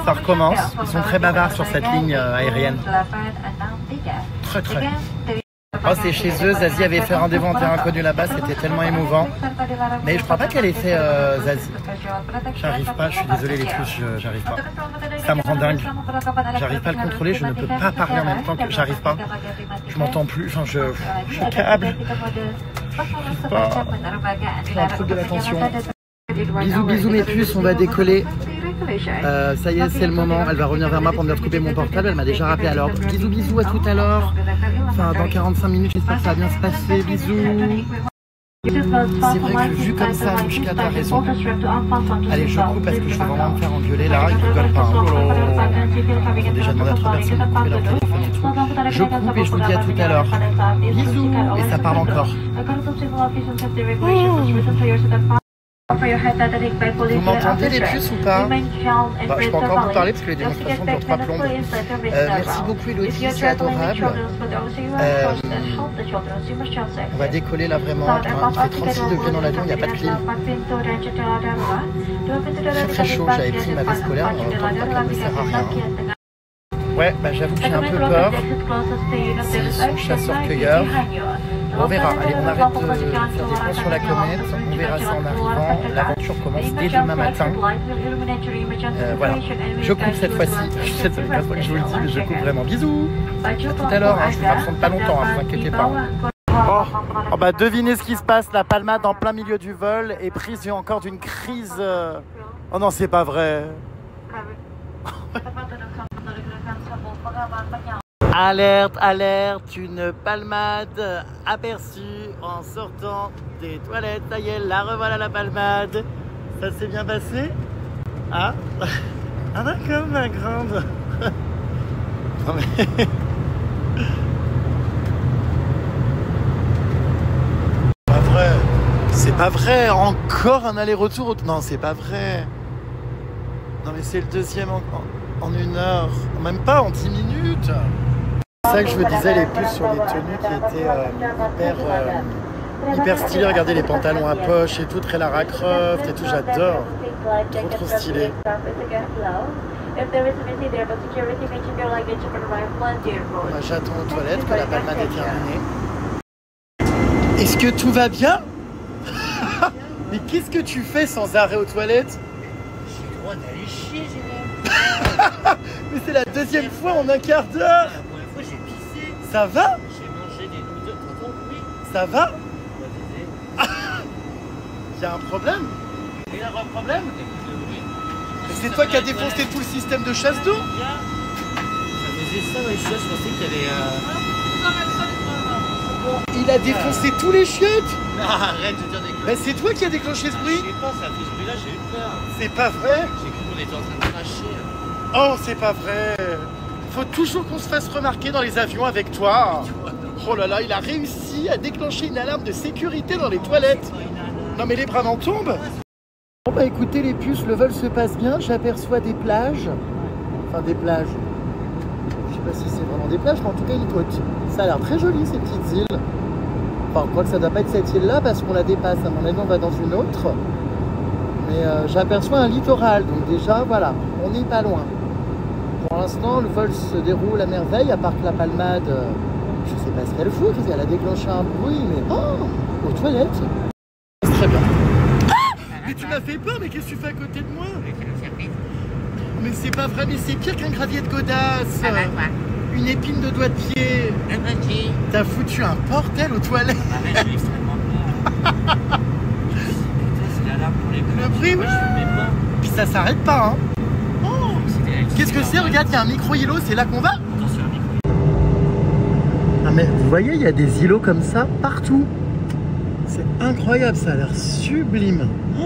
Ça recommence. Ils sont très bavards sur cette ligne aérienne. Très. Oh, c'est chez eux. Zazie avait fait rendez-vous en terre inconnue là-bas. C'était tellement émouvant. Mais je crois pas qu'elle ait fait Zazie. J'arrive pas. Je suis désolé les puces. J'arrive pas. Ça me rend dingue. J'arrive pas à le contrôler. Je ne peux pas parler en même temps que j'arrive pas. Je m'entends plus. Enfin, je câble. J'arrive pas. J'ai un truc de l'attention. Bisous mes puces. On va décoller. Ça y est, c'est le moment. Elle va revenir vers moi pour me dire de couper mon portable. Elle m'a déjà rappelé à l'ordre. Bisous, à tout à l'heure. Enfin, dans 45 minutes, j'espère que ça va bien se passer. Bisous. C'est vrai que vu comme ça, Mouchka, t'as raison. Allez, je coupe parce que je vais vraiment me faire engueuler là, ils rigolent pas. Oh là là. Ils ont déjà demandé à 3 personnes de couper leur téléphone et tout. Je coupe et je vous dis à tout à l'heure. Bisous. Et ça parle encore. Vous m'entendez les puces ou pas? Je peux encore vous parler parce que les démonstrations durent 3 plombes. Merci beaucoup Elodie, c'est adorable. On va décoller là vraiment. Il fait 36 degrés dans l'avion, il n'y a pas de clim. Très très chaud, j'avais pris ma veste scolaire, mais autant dire qu'elle ne sert à rien. Ouais, bah j'avoue que j'ai un peu peur. S'ils sont chasseurs-cueilleurs. On verra. Allez, on arrête de faire des plans sur la comète. On verra ça en arrivant. L'aventure commence dès demain matin. Voilà. Je coupe cette fois-ci. Je sais, ça fait 4 fois que je vous le dis, mais je coupe vraiment. Bisous. À tout à l'heure. Je ne vais m'absente pas longtemps, ne vous inquiétez pas. Oh bah devinez ce qui se passe. La palmade en plein milieu du vol est prise encore d'une crise. Oh non, c'est pas vrai. Alerte, alerte, une palmade aperçue en sortant des toilettes. Ça y est, la revoilà la palmade. Ça s'est bien passé? Ah, ah d'accord, ma grande. Non mais... Pas vrai. C'est pas vrai. Encore un aller-retour. Non, c'est pas vrai. Non mais c'est le deuxième en 1 heure. Même pas en 10 minutes. C'est ça que je vous disais, les puces sur les tenues qui étaient hyper stylées. Regardez les pantalons à poche et tout, très Lara Croft et tout, j'adore. Trop stylé. J'attends aux toilettes que la palmade est terminée. Est-ce que tout va bien? Mais qu'est-ce que tu fais sans arrêt aux toilettes? J'ai le droit d'aller chier, Jérôme. Mais c'est la deuxième fois en 1 quart d'heure. J'ai pissé. Ça va? J'ai mangé des noodles. Tonton, oui. Ça va? Il y a un problème? Il y a un problème? C'est toi qui as défoncé tout le système de chasse d'eau? Ça faisait ça dans les chiottes, je pensais qu'il y avait... Il a défoncé tous les chiottes? Non, arrête de dire des conneries. Bah c'est toi qui as déclenché ce bruit? Je sais pas, ça a fait ce bruit-là, j'ai eu peur. C'est pas vrai? J'ai cru qu'on était en train de cracher. Oh, c'est pas vrai. Faut toujours qu'on se fasse remarquer dans les avions avec toi. Oh là là, il a réussi à déclencher une alarme de sécurité dans les toilettes. Non mais les bras m'en tombent. Bon bah écoutez les puces, le vol se passe bien. J'aperçois des plages. Enfin des plages. Je sais pas si c'est vraiment des plages, mais en tout cas une côte. Ça a l'air très joli ces petites îles. Enfin, je crois que ça doit pas être cette île-là parce qu'on la dépasse. À mon avis, on va dans une autre. Mais j'aperçois un littoral. Donc déjà, voilà, on n'est pas loin. Pour l'instant, le vol se déroule à merveille, à part que la palmade, je sais pas ce qu'elle fout, elle a déclenché un bruit, mais oh, aux toilettes. C'est très bien. Ah, mais tu m'as fait peur, mais qu'est-ce que tu fais à côté de moi? Mais c'est pas vrai, mais c'est pire qu'un gravier de godasse. Une épine de doigt de pied. T'as foutu un bordel aux toilettes. Arrête, j'ai extrêmement peur. C'est l'alarme pour les le bruit, moi, je filmais pas. Puis ça s'arrête pas, hein. Oh, qu'est-ce que c'est? Regarde, il y a un micro-îlot, c'est là qu'on va? Attention, un micro. Ah mais vous voyez, il y a des îlots comme ça partout. C'est incroyable, ça a l'air sublime. Oh.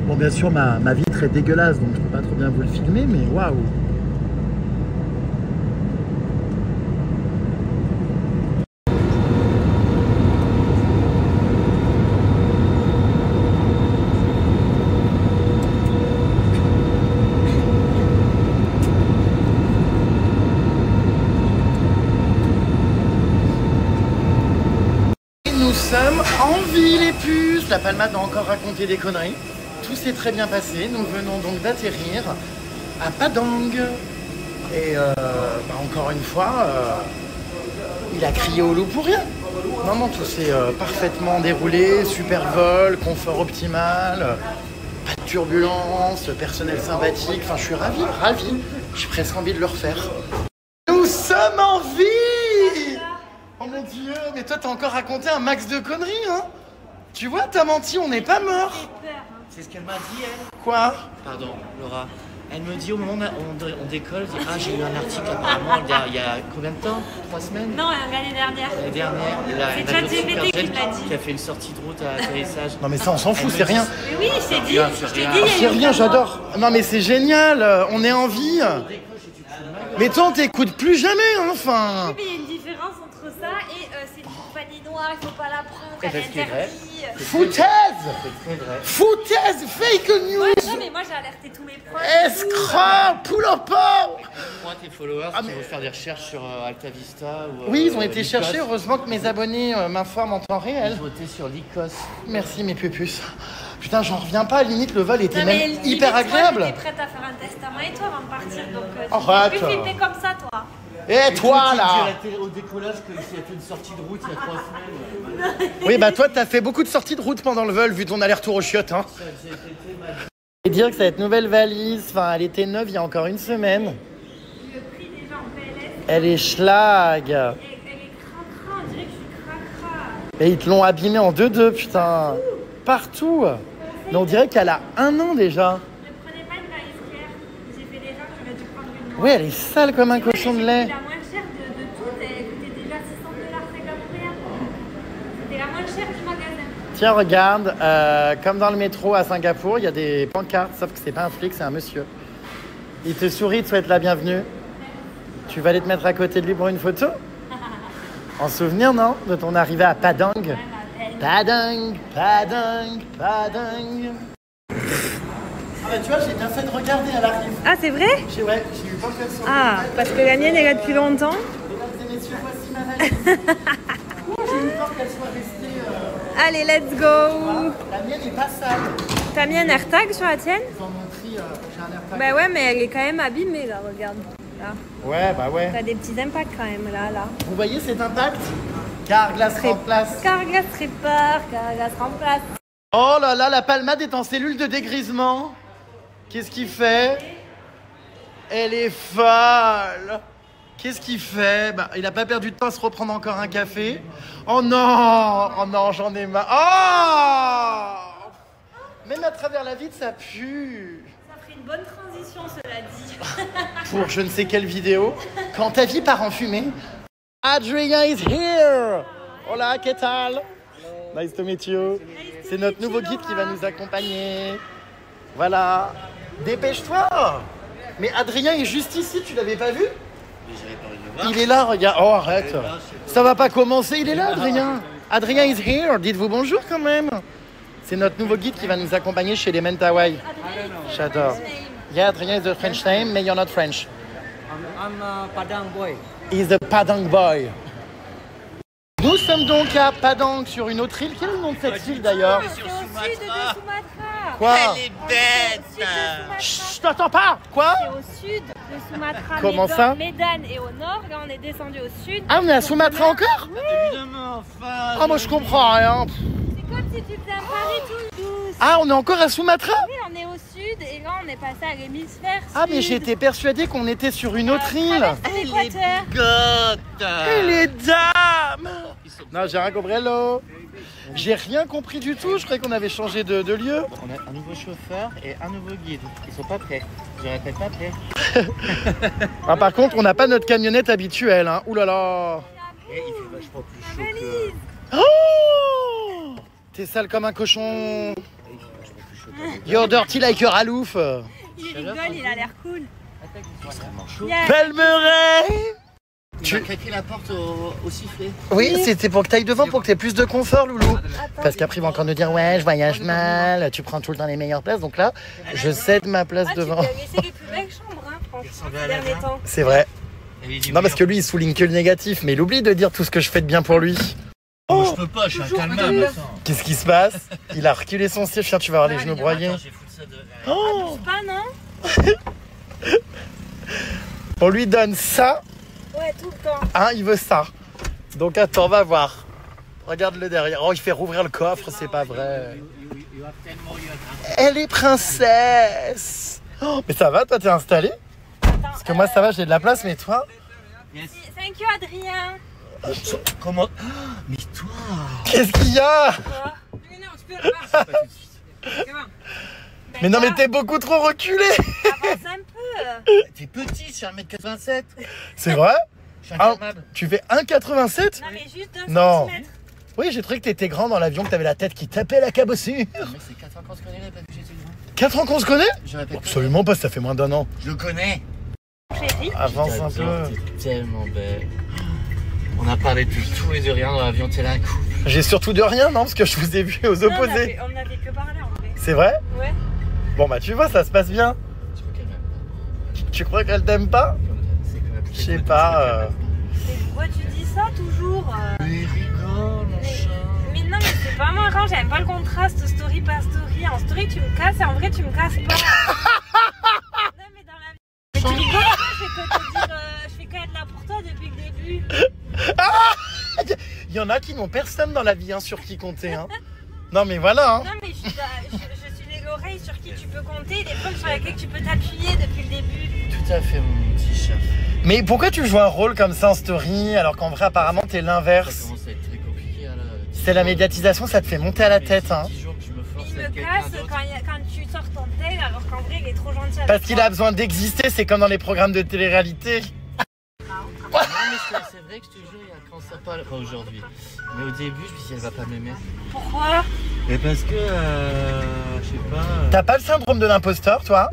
Bon, bien sûr, ma vitre est dégueulasse, donc je peux pas trop bien vous le filmer, mais waouh. Nous sommes en ville les puces. La palmade a encore raconté des conneries. Tout s'est très bien passé. Nous venons donc d'atterrir à Padang. Et encore une fois, il a crié au loup pour rien. Non, non, tout s'est parfaitement déroulé. Super vol, confort optimal, pas de turbulence, personnel sympathique. Enfin, je suis ravi. J'ai presque envie de le refaire. Nous sommes en vie! Oh mon Dieu, mais toi t'as encore raconté un max de conneries, hein? Tu vois, t'as menti, on n'est pas mort. C'est ce qu'elle m'a dit, elle. Quoi? Pardon, Laura. Elle me dit au moment où on décolle, elle dit, ah, j'ai eu un article apparemment il y a combien de temps? 3 semaines? Non, l'année dernière. L'année dernière. C'est ChatGPT qui l'a dit. Qui a fait une sortie de route à atterrissage. Non mais ça on s'en fout, c'est rien. Mais oui, je t'ai dit. Je t'ai dit. C'est rien, j'adore. Non mais c'est génial, on est en vie. Mais toi on t'écoute plus jamais, hein, enfin. Oui, mais il y a une différence entre ça et c'est une compagnie noire, il faut pas la prendre, elle est ce qui est vrai. interdite. Foutaise. C'est très vrai. Foutaise, fake news. Ouais, non, mais moi j'ai alerté tous mes proches. Escroc, pull up. Moi, tes followers qui vont faire des recherches sur Alta Vista ou. Oui, ils ont été cherchés, heureusement que mes abonnés m'informent en temps réel. Ils votaient sur l'ICOS. Merci mes pupus. Putain, j'en reviens pas, limite le vol était Non, même mais limite, hyper agréable. Moi j'étais prête à faire un testament et toi avant de partir, donc tu Arrête. peux plus flipper comme ça, toi. Et toi là. Au décollage qu'il y a fait une sortie de route il y a 3 semaines. Oui, bah toi t'as fait beaucoup de sorties de route pendant le vol vu ton aller-retour aux chiottes, hein. Et dire que cette nouvelle valise, enfin elle était neuve il y a encore une semaine. Le prix déjà en PLS, Elle est schlag. elle est cracra, on dirait que je suis cracra. Et ils te l'ont abîmée en 2-2, putain. Partout. Mais on dirait qu'elle a 1 an déjà. Ne prenez pas une valise claire. J'ai fait l'erreur, j'aurais dû prendre une noire. Oui, elle est sale comme un cochon de lait. C'était la moins chère de toutes, elle coûtait déjà $600, c'est comme rien. C'était la moins chère du magasin. Tiens, regarde, comme dans le métro à Singapour, il y a des pancartes, sauf que c'est pas un flic, c'est un monsieur. Il te sourit, il te souhaite la bienvenue. Tu vas aller te mettre à côté de lui pour une photo? En souvenir, non? De ton arrivée à Padang. Padang, Padang, Padang. Ah bah tu vois, j'ai bien fait de regarder, elle arrive. Ah, c'est vrai? J'ai eu pas de sur Ah, parce que la mienne est là depuis longtemps. Mesdames et messieurs, voici ma valise. J'ai eu peur qu'elle soit restée... Allez, let's go. La mienne est pas sale. T'as mis un AirTag sur la tienne? Ils en ont pris, j'ai un AirTag. Bah ouais, mais elle est quand même abîmée là, regarde. Là. Ouais, bah ouais. T'as des petits impacts quand même là. Vous voyez cet impact? Carglass remplace. Carglass répare, Carglass remplace. Oh là là, la palmade est en cellule de dégrisement. Qu'est-ce qu'il fait? Elle est folle. Qu'est-ce qu'il fait? Bah, il a pas perdu de temps à se reprendre encore un café. Oh non, j'en ai marre. Oh! Même à travers la vitre, ça pue. Ça ferait une bonne transition, cela dit. Pour je ne sais quelle vidéo. Quand ta vie part en fumée. Adrien is here. Hola, ¿qué tal? Nice to meet you. C'est notre nouveau guide qui va nous accompagner. Voilà. Dépêche-toi. Mais Adrien est juste ici, tu l'avais pas vu? Il est là, regarde. Oh, arrête. Ça va pas commencer, il est là, Adrien. Adrien is here. Dites-vous bonjour quand même. C'est notre nouveau guide qui va nous accompagner chez les Mentawai. J'adore. Yeah, Adrien is the French name, mais you're not French. I'm a Padang boy. He's the Padang boy. Nous sommes donc à Padang, sur une autre île. Quel est le nom de cette île d'ailleurs? C'est au sud de Sumatra. Quoi? Elle est bête. Chut, je t'entends pas. Quoi? C'est au sud de Sumatra. Comment ça? Medan est au nord. Là, on est descendu au sud. Ah, on est à Sumatra encore? Évidemment, enfin. Ah, moi je comprends rien. C'est comme si tu faisais un pari tout douce. Ah, on est encore à Sumatra? Oui, on est au sud et là, on est passé à l'hémisphère sud. Ah, mais j'étais persuadé qu'on était sur une autre île. Traverse l'équateur. Bigote. Et les dames! Non, j'ai rien compris. Hello. J'ai rien compris du tout. Je croyais qu'on avait changé de lieu. On a un nouveau chauffeur et un nouveau guide. Ils sont pas prêts. Je répète, pas prêts. Ah, par contre, on n'a pas notre camionnette habituelle. Hein. Ouh là là. Et il fait vachement plus chaud que. Oh! T'es sale comme un cochon. You're dirty like a ralouf. Il rigole, il a l'air cool. Extrêmement chaud. Belle Murray. Tu as claqué la porte au sifflet. Oui, c'était pour que t'ailles devant, pour que t'aies plus de confort, Loulou. Parce qu'après, ils vont encore nous dire, ouais, je voyage mal, tu prends tout le temps les meilleures places. Donc là, je cède ma place devant. Tu peux laisser les plus belles chambres, hein, franchement, ces derniers temps. C'est vrai. Non, parce que lui, il souligne que le négatif, mais il oublie de dire tout ce que je fais de bien pour lui. Oh, je peux pas, je suis un calmam. Qu'est-ce qui se passe? Il a reculé son siège, tiens, tu vas avoir les genoux broyés. Oh pas, non? On lui donne ça. Ouais, tout le temps. Hein, il veut ça. Donc attends, on va voir. Regarde-le derrière. Oh, il fait rouvrir le coffre, c'est pas vrai. Elle est princesse. Oh, mais ça va, toi, t'es installé? Parce que moi, ça va, j'ai de la place, mais toi? Thank you, Adrien. Comment? Mais toi? Qu'est-ce qu'il y a? Quoi? Pas tout de suite. Mais non, mais t'es beaucoup trop reculé. Avance un peu. T'es petit, je suis 1m87. C'est vrai? Je suis incapable. Tu fais 1,87? Non, mais juste 2 Non. centimètres. Oui, j'ai trouvé que t'étais grand dans l'avion, que t'avais la tête qui tapait la cabossure. Mais c'est 4 ans qu'on se connaît, pas que j'étais grand. 4 ans qu'on se connaît? Je répète. Absolument pas, ça fait moins d'1 an. Je le connais. Chérie. Avance un peu. T'es tellement belle. On a parlé de tout et de rien dans l'avion, t'es là un couple. J'ai surtout de rien, non? Parce que je vous ai vu aux Non, opposés. on avait que parlé en vrai. C'est vrai? Ouais. Bon, bah tu vois, ça se passe bien. Je crois qu'elle m'aime pas. Tu crois qu'elle t'aime pas? C'est quand même. Je sais pas. Mais pourquoi tu dis ça toujours Mais rigole, mon chat. Mais non, mais c'est pas marrant, j'aime pas le contraste story par story. En story, tu me casses et en vrai, tu me casses pas. Non, mais dans la vie. Mais tu rigoles, je fais que te dire. Je fais que être là pour toi depuis le début. Il y en a qui n'ont personne dans la vie hein, sur qui compter. Hein. Non, mais voilà. Hein. Non, mais je suis l'oreille sur qui tu peux compter, les preuves sur lesquelles tu peux t'appuyer depuis le début. Tout à fait, mon petit chat. Mais pourquoi tu joues un rôle comme ça en story alors qu'en vrai, apparemment, t'es Ça l'inverse? commence à être très compliqué là. C'est la médiatisation, ça te fait monter à la tête. Hein. 10 jours que je me force Il à être me quelqu'un casse d'autre. quand tu sors ton tel, alors qu'en vrai, il est trop gentil avec Parce qu'il moi. a besoin d'exister, c'est comme dans les programmes de télé-réalité. Non, mais c'est vrai que je te jure, il y a quand ça parle. Pas aujourd'hui. Mais au début, je me suis dit, elle va pas m'aimer. Pourquoi? Mais parce que. Je sais pas. T'as pas le syndrome de l'imposteur, toi?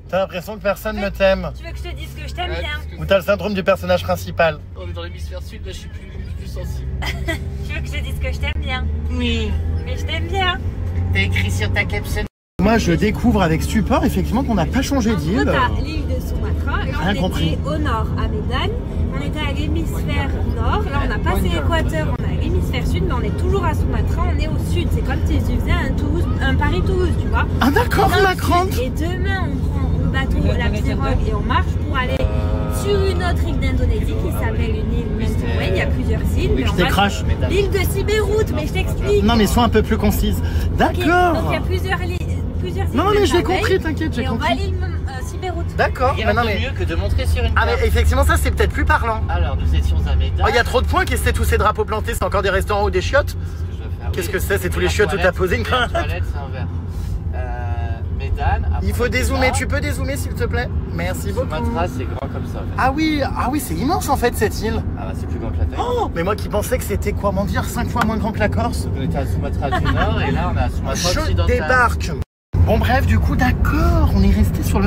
T'as l'impression que personne ne t'aime? Tu veux que je te dise que je t'aime Ouais, bien? parce que Ou t'as le syndrome du personnage principal? on est dans l'hémisphère sud, là, je suis plus sensible. Tu veux que je te dise que je t'aime bien? Oui. Mais je t'aime bien. T'as écrit sur ta capsule. Moi, je découvre avec stupeur, effectivement, qu'on n'a pas changé En gros, d'île. t'as l'île de Sumatra. Là, Rien on compris. était au nord à Medan. On était à l'hémisphère nord. Là, on a passé l'équateur. On est à l'hémisphère sud, mais on est toujours à Sumatra. On est au sud. C'est comme si tu faisais un Paris-Toulouse, tu vois. Ah d'accord, Dans le ma sud. grande. Et demain, on prend le bateau, la pirogue, et on marche pour aller sur une autre île d'Indonésie qui s'appelle une île Mentawai. Il y a plusieurs îles. Mais Je on va décroche. l'île de Sibéroute, mais je t'explique. Non, mais sois un peu plus concise. Ok, donc il y a D'accord. plusieurs îles. Non, mais j'ai Mentawai, compris, t'inquiète, j'ai Et on va à compris. l'île Sibéroute. D'accord, Il y mais a non, un peu mais... mieux que de montrer sur une Ah, carte. mais effectivement, ça, c'est peut-être plus parlant. Alors, nous étions à Medan. Oh, il y a trop de points, qu'est-ce que c'est tous ces drapeaux plantés? C'est encore des restaurants ou des chiottes? Qu'est-ce que c'est? C'est tous les chiottes où t'as posé une La cravate? toilette, c'est un verre. Medan. Il faut après dézoomer, Medan, tu peux dézoomer s'il te plaît? Merci beaucoup. Sumatra, c'est grand comme ça. En fait. Ah oui, c'est immense en fait cette île. Ah bah, c'est plus grand que la taille. Oh, mais moi qui pensais que c'était quoi, m'en dire 5 fois moins grand que la Corse. On était à Sumatra du Nord et là, on est à Sumatra Je occidental. débarque. Bon bref, du coup, d'accord, on est resté sur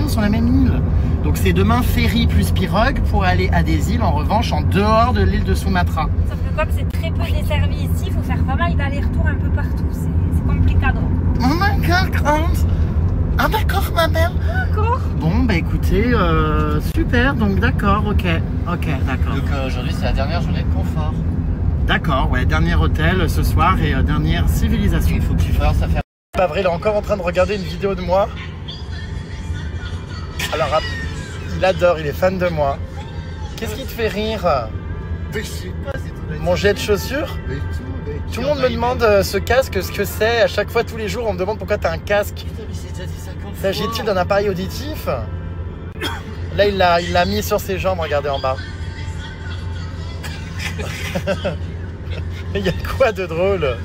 sur la même île. Donc c'est demain ferry plus pirogue pour aller à des îles en revanche en dehors de l'île de Sumatra. Sauf que comme c'est très peu desservi ici, il faut faire pas mal d'allers-retours un peu partout. C'est complicado. Oh my god, grande. Ah d'accord, ma mère. D'accord. Bon, bah écoutez, super, donc d'accord, ok, d'accord. Donc aujourd'hui, c'est la dernière journée de confort. D'accord, ouais, dernier hôtel ce soir et dernière civilisation. Il faut que tu fasses à faire. Pas vrai, il est encore en train de regarder une vidéo de moi. Alors, il adore, il est fan de moi. Qu'est-ce qui te fait rire? Je sais pas, c'est tout. Mon jet de chaussures? Tout le monde me demande ce casque, ce que c'est. À chaque fois, tous les jours, on me demande pourquoi t'as un casque. Putain, mais j'ai déjà dit 50 fois. S'agit-il d'un appareil auditif? Là, il l'a mis sur ses jambes, regardez en bas. Il y a quoi de drôle?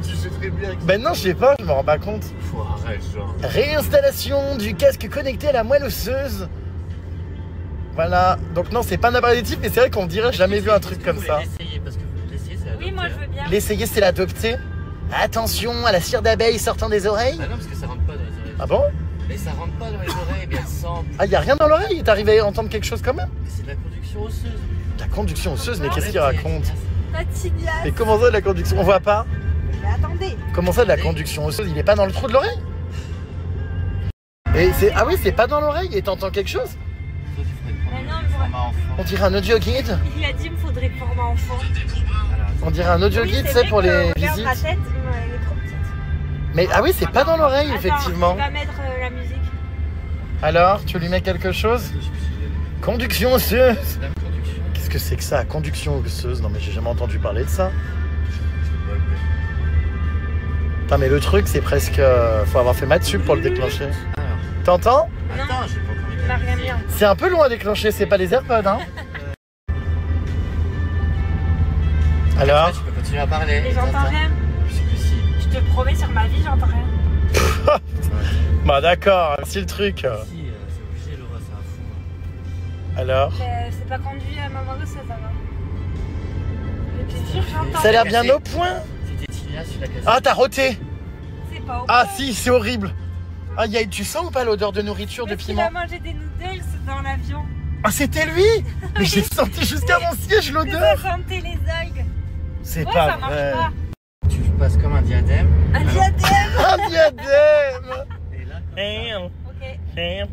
Tu sais très bien que Ben non, je sais pas, je me rends pas compte. faut arrêter, genre. Réinstallation du casque connecté à la moelle osseuse. Voilà, donc non, c'est pas un appareil auditif, mais c'est vrai qu'on dirait jamais vu un truc comme ça. L'essayer, parce que l'essayer, c'est Oui, moi je veux bien. L'essayer, c'est l'adopter. Attention à la cire d'abeille sortant des oreilles. Ah non, parce que ça rentre pas dans les oreilles. Ah bon? Mais ça rentre pas dans les oreiles, mais elle sent. Ah, y a rien dans l'oreille? T'arrives à entendre quelque chose quand même? Mais c'est de la conduction osseuse. La conduction osseuse, mais qu'est-ce qu'il raconte? Tatilia. Mais comment ça de la conduction? On voit pas? Mais attendez. Comment ça de la conduction osseuse? Il est pas dans le trou de l'oreille? Et c'est... Ah oui, c'est pas dans l'oreille et t'entends quelque chose? Toi, tu ferais Mais prendre non, le format enfant. On dirait un audio guide? Il a dit il me faudrait le format enfant. On dirait un audio Oui, guide, c'est c'est vrai pour que les regarde visites? ma tête, elle est trop petite. Mais ah oui, c'est pas dans l'oreille, Attends, effectivement. il va mettre la musique. Alors, tu lui mets quelque chose? Conduction osseuse. La conduction. Qu'est-ce que c'est que ça, conduction osseuse? Non mais j'ai jamais entendu parler de ça. Putain mais le truc c'est presque... faut avoir fait maths sup pour le déclencher. Alors. T'entends? Non. Attends, j'ai pas encore mis Il la n'a rien musique. bien. C'est un peu loin à déclencher, c'est pas les AirPods hein. Alors? Après, tu peux continuer à parler. Mais j'entends rien. Je sais plus si. Je te promets sur ma vie, j'entends rien. Bah d'accord, c'est le truc. Si, c'est obligé, Laura, c'est un fou. Alors? C'est pas conduit à Maman ça va. T'es sûr, j'entends. Ça a l'air bien au point. C'était Tilia, tu l'as cassé. Ah, t'as roté. C'est pas au Ah point. si, c'est horrible. Ah, tu sens ou pas l'odeur de nourriture, de Parce qu'il piment? a mangé des noodles dans l'avion. Ah, c'était lui. Mais j'ai senti jusqu'à mon siège Ça l'odeur. sentait les algues. C'est Ouais, pas ça marche vrai. pas. Tu passes comme un diadème. Un diadème. Un diadème. Et là, comme Ok, ça, le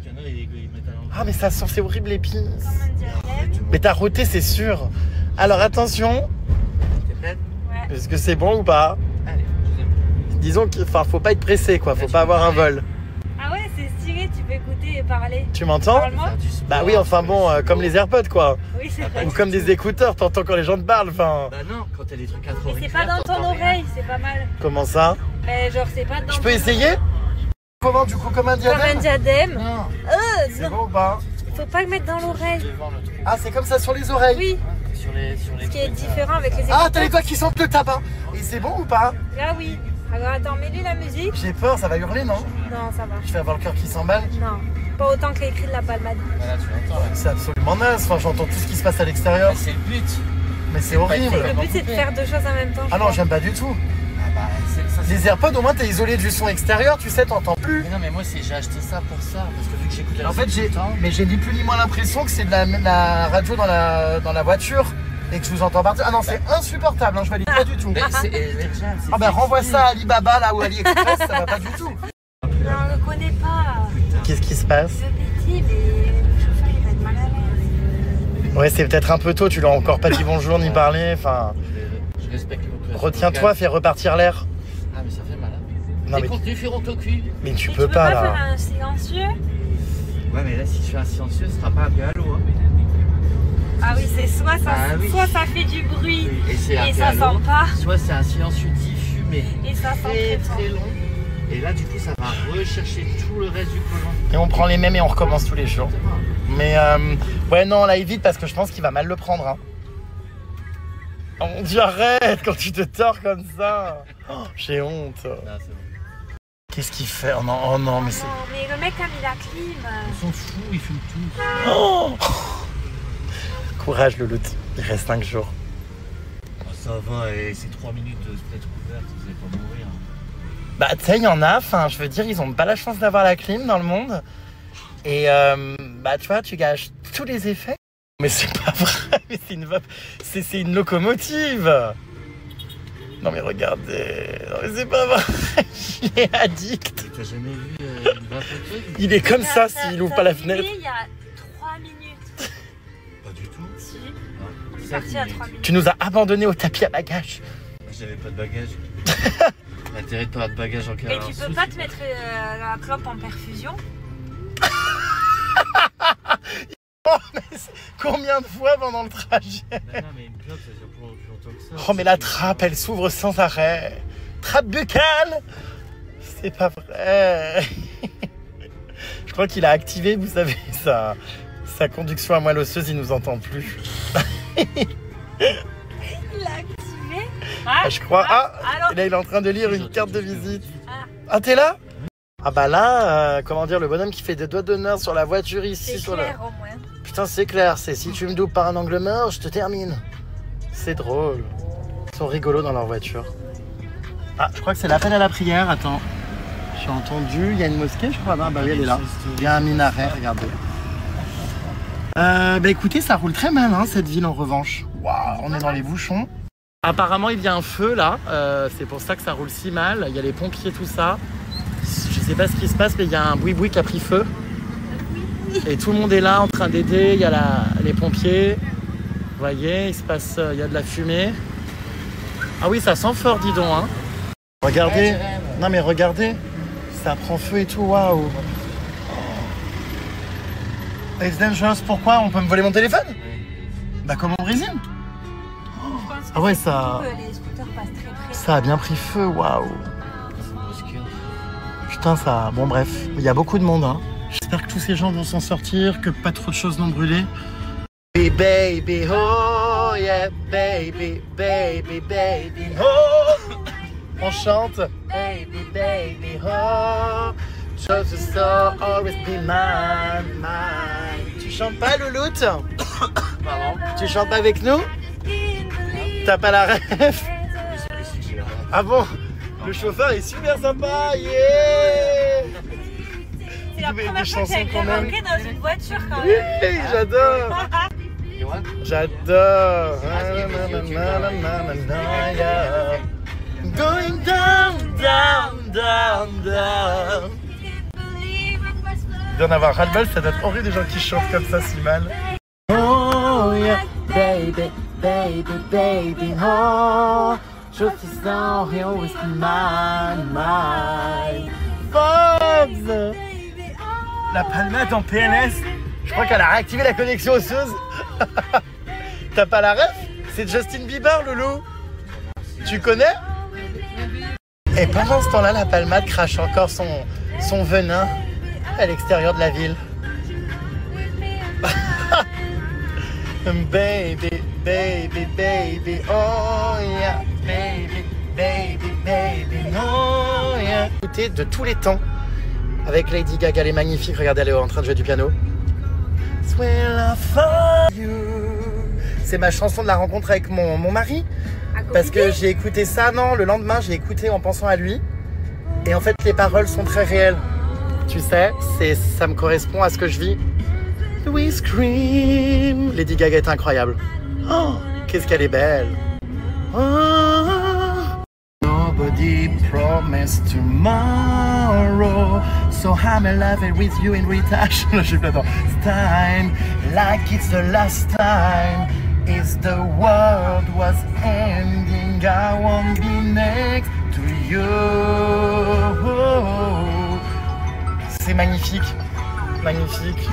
canard, il met à l'envers. Ah, mais ça sent, c'est horrible l'épice. comme un diadème. Mais t'as roté, c'est sûr. Alors attention, T'es prête? Ouais. est-ce que c'est bon ou pas? Allez, deuxième. Disons qu'il faut pas être pressé, quoi. Faut Là, tu pas peux avoir un parler. vol. Ah ouais, c'est stylé, tu peux écouter et parler. Tu m'entends? Parle-moi. Faire du sport, Bah oui, enfin bon, comme les AirPods, quoi. Oui, c'est vrai. Ou comme des écouteurs, t'entends quand les gens te parlent. Enfin, Bah non, quand t'as des trucs à trop Mais c'est pas dans ton oreille, c'est pas mal. comment ça? Mais genre, c'est pas dans Je peux ton essayer? Comment, du coup, comme un oreille. Comme un diadème? diadème. Non, C'est Non, bon ou pas? faut pas le mettre dans l'oreille. devant le truc. Ah, c'est comme ça sur les oreilles? Oui, Sur les ce qui est trucs, différent avec les Ah, écouteurs. t'as les doigts qui sentent le tabac. Et c'est bon ou pas? Là, oui. Alors attends, mets-lui la musique. J'ai peur, ça va hurler, non? Non, ça va. Je vais avoir le cœur qui s'emballe. Non, pas autant que les cris de la palmade. Voilà, tu l'entends là. C'est absolument naze. Enfin, j'entends tout ce qui se passe à l'extérieur. Bah, c'est le but. Mais c'est horrible. Le but, c'est de faire deux choses en même temps. je Ah non, crois. j'aime pas du tout. Ah bah, ça, c'est... Les AirPods, au moins, t'es isolé du son extérieur, tu sais, t'entends plus. Mais non, mais moi, j'ai acheté ça pour ça. Parce que vu que j'écoute la En fait, musique tout le temps. mais j'ai ni plus ni moins l'impression que c'est de la radio dans la voiture et que je vous entends partir. Ah non, c'est insupportable, hein, je valide pas du tout. Mais c'est Virgin, c'est Ah bah renvoie ça à Alibaba là ou AliExpress, ça va pas du tout. Non, on le connaît pas. Qu'est-ce qui se passe? Le petit, mais le chauffeur, il va être mal à l'aise. Ouais, c'est peut-être un peu tôt, tu l'as encore pas dit bonjour ni parlé, enfin... Je respecte le Retiens-toi, fais repartir l'air. Ah, mais ça fait mal. Hein. Non Les mais, contenus feront au cul. mais tu Et peux pas faire là. un silencieux. Ouais, mais là, si je fais un silencieux, ce sera pas un peu à l'eau. Hein. Ah oui, c'est soit ça, Ah oui. soit ça fait du bruit Et c'est un et peu ça à l'eau. sent pas. Soit c'est un silencieux diffus, mais Et ça sent très très très fort. long. Et là, du coup, ça va rechercher tout le reste du collant. Et on prend les mêmes et on recommence tous les jours. Mais ouais non, là évite parce que je pense qu'il va mal le prendre. Hein. Oh mon Dieu, arrête quand tu te tords comme ça. Oh, j'ai honte. Là, c'est bon. Qu'est-ce qu'il fait? Oh non, mais c'est... Non, mais le mec, comme il a clim. Ils sont fous, ils fument tous. Oh courage Louloute, il reste 5 jours. Oh, ça va, et c'est 3 minutes de fenêtre ouverte, vous allez pas mourir. Bah tu sais, il y en a, enfin je veux dire, ils ont pas la chance d'avoir la clim dans le monde. Et bah tu vois, tu gâches tous les effets. Mais c'est pas vrai, mais c'est une locomotive. Non mais regardez, non mais c'est pas vrai, il est addict. T'as jamais vu une vapoteuse? Il est comme ça s'il ouvre pas la fenêtre. Il y a 3 minutes. Pas du tout. Si. Non. On est 7 parti à minutes. 3 minutes. Tu nous as abandonnés au tapis à bagages. J'avais pas de bagages. L'intérêt de pas avoir de bagages en cas. Et tu peux pas te mettre la clope en perfusion? Oh mais combien de fois pendant le trajet? Non, mais une clope, ça dure plus longtemps que ça. Oh mais la trappe, elle s'ouvre sans arrêt. Trappe buccale. C'est pas vrai. Je crois qu'il a activé, vous savez, sa conduction à moelle osseuse, il nous entend plus. Il l'a activé. Ah, je crois. Ah, alors et là il est en train de lire une carte de visite. Ah. Ah, t'es là? Ah bah là, comment dire, le bonhomme qui fait des doigts d'honneur sur la voiture ici. C'est sur clair au moins. Putain, c'est clair, c'est si tu me doubles par un angle mort, je te termine. C'est drôle. Ils sont rigolos dans leur voiture. Ah, je crois que c'est l'appel à la prière, attends. J'ai entendu, il y a une mosquée, je crois. Ah bah oui, elle est là. Il y a un minaret, regardez. Bah écoutez, ça roule très mal, hein, cette ville en revanche. Waouh, on est dans les bouchons. Apparemment, il y a un feu là, c'est pour ça que ça roule si mal. Il y a les pompiers, tout ça. Je sais pas ce qui se passe, mais il y a un boui-boui qui a pris feu. Et tout le monde est là en train d'aider. Il y a les pompiers. Vous voyez, il se passe, il y a de la fumée. Ah oui, ça sent fort, dis donc. Hein. Regardez. Non mais regardez. Ça prend feu et tout, waouh. It's dangerous, pourquoi? On peut me voler mon téléphone? Bah comme au Brésil. Ah ouais, ça... Les scooters passent très près. Ça a bien pris feu, waouh. Putain, ça... Bon bref, il y a beaucoup de monde, hein. J'espère que tous ces gens vont s'en sortir, que pas trop de choses n'ont brûlé. Baby, baby, oh yeah, baby, baby, baby, oh. On chante Baby, baby, oh, just a star, always be mine, mine. Tu chantes pas, Louloute? Pardon. Tu chantes pas avec nous? T'as pas la ref? Ah bon? Le chauffeur est super sympa, yeah! C'est la Vous avez première des fois que chansons j'ai quand même. manqué dans une voiture quand même. Oui, j'adore! You want? J'adore! Going down, down, down, down. Il doit en avoir ras-le-bol, ça doit être horrible des gens qui chantent comme ça si mal. Oh yeah, baby, baby, baby, oh, just a song, he always be mine, mine. Forbes! La palmade en PNS, je crois qu'elle a réactivé la connexion osseuse. T'as pas la ref? C'est Justin Bieber, Loulou. Tu connais? Et pendant ce temps-là, la palmade crache encore son venin à l'extérieur de la ville. Baby, baby, baby, oh yeah, baby, baby, baby, oh yeah. Écoutez, de tous les temps, avec Lady Gaga, elle est magnifique. Regardez, elle est en train de jouer du piano. C'est ma chanson de la rencontre avec mon mari. Parce que j'ai écouté ça, non, le lendemain, j'ai écouté en pensant à lui. Et en fait, les paroles sont très réelles. Tu sais, ça me correspond à ce que je vis. We scream. Lady Gaga est incroyable. Oh, qu'est-ce qu'elle est belle. Oh. Nobody promised tomorrow, so I'm in love with you in return. Je suis là-dedans. It's time, like it's the last time. If the world was ending, I won't be next to you. C'est magnifique, magnifique.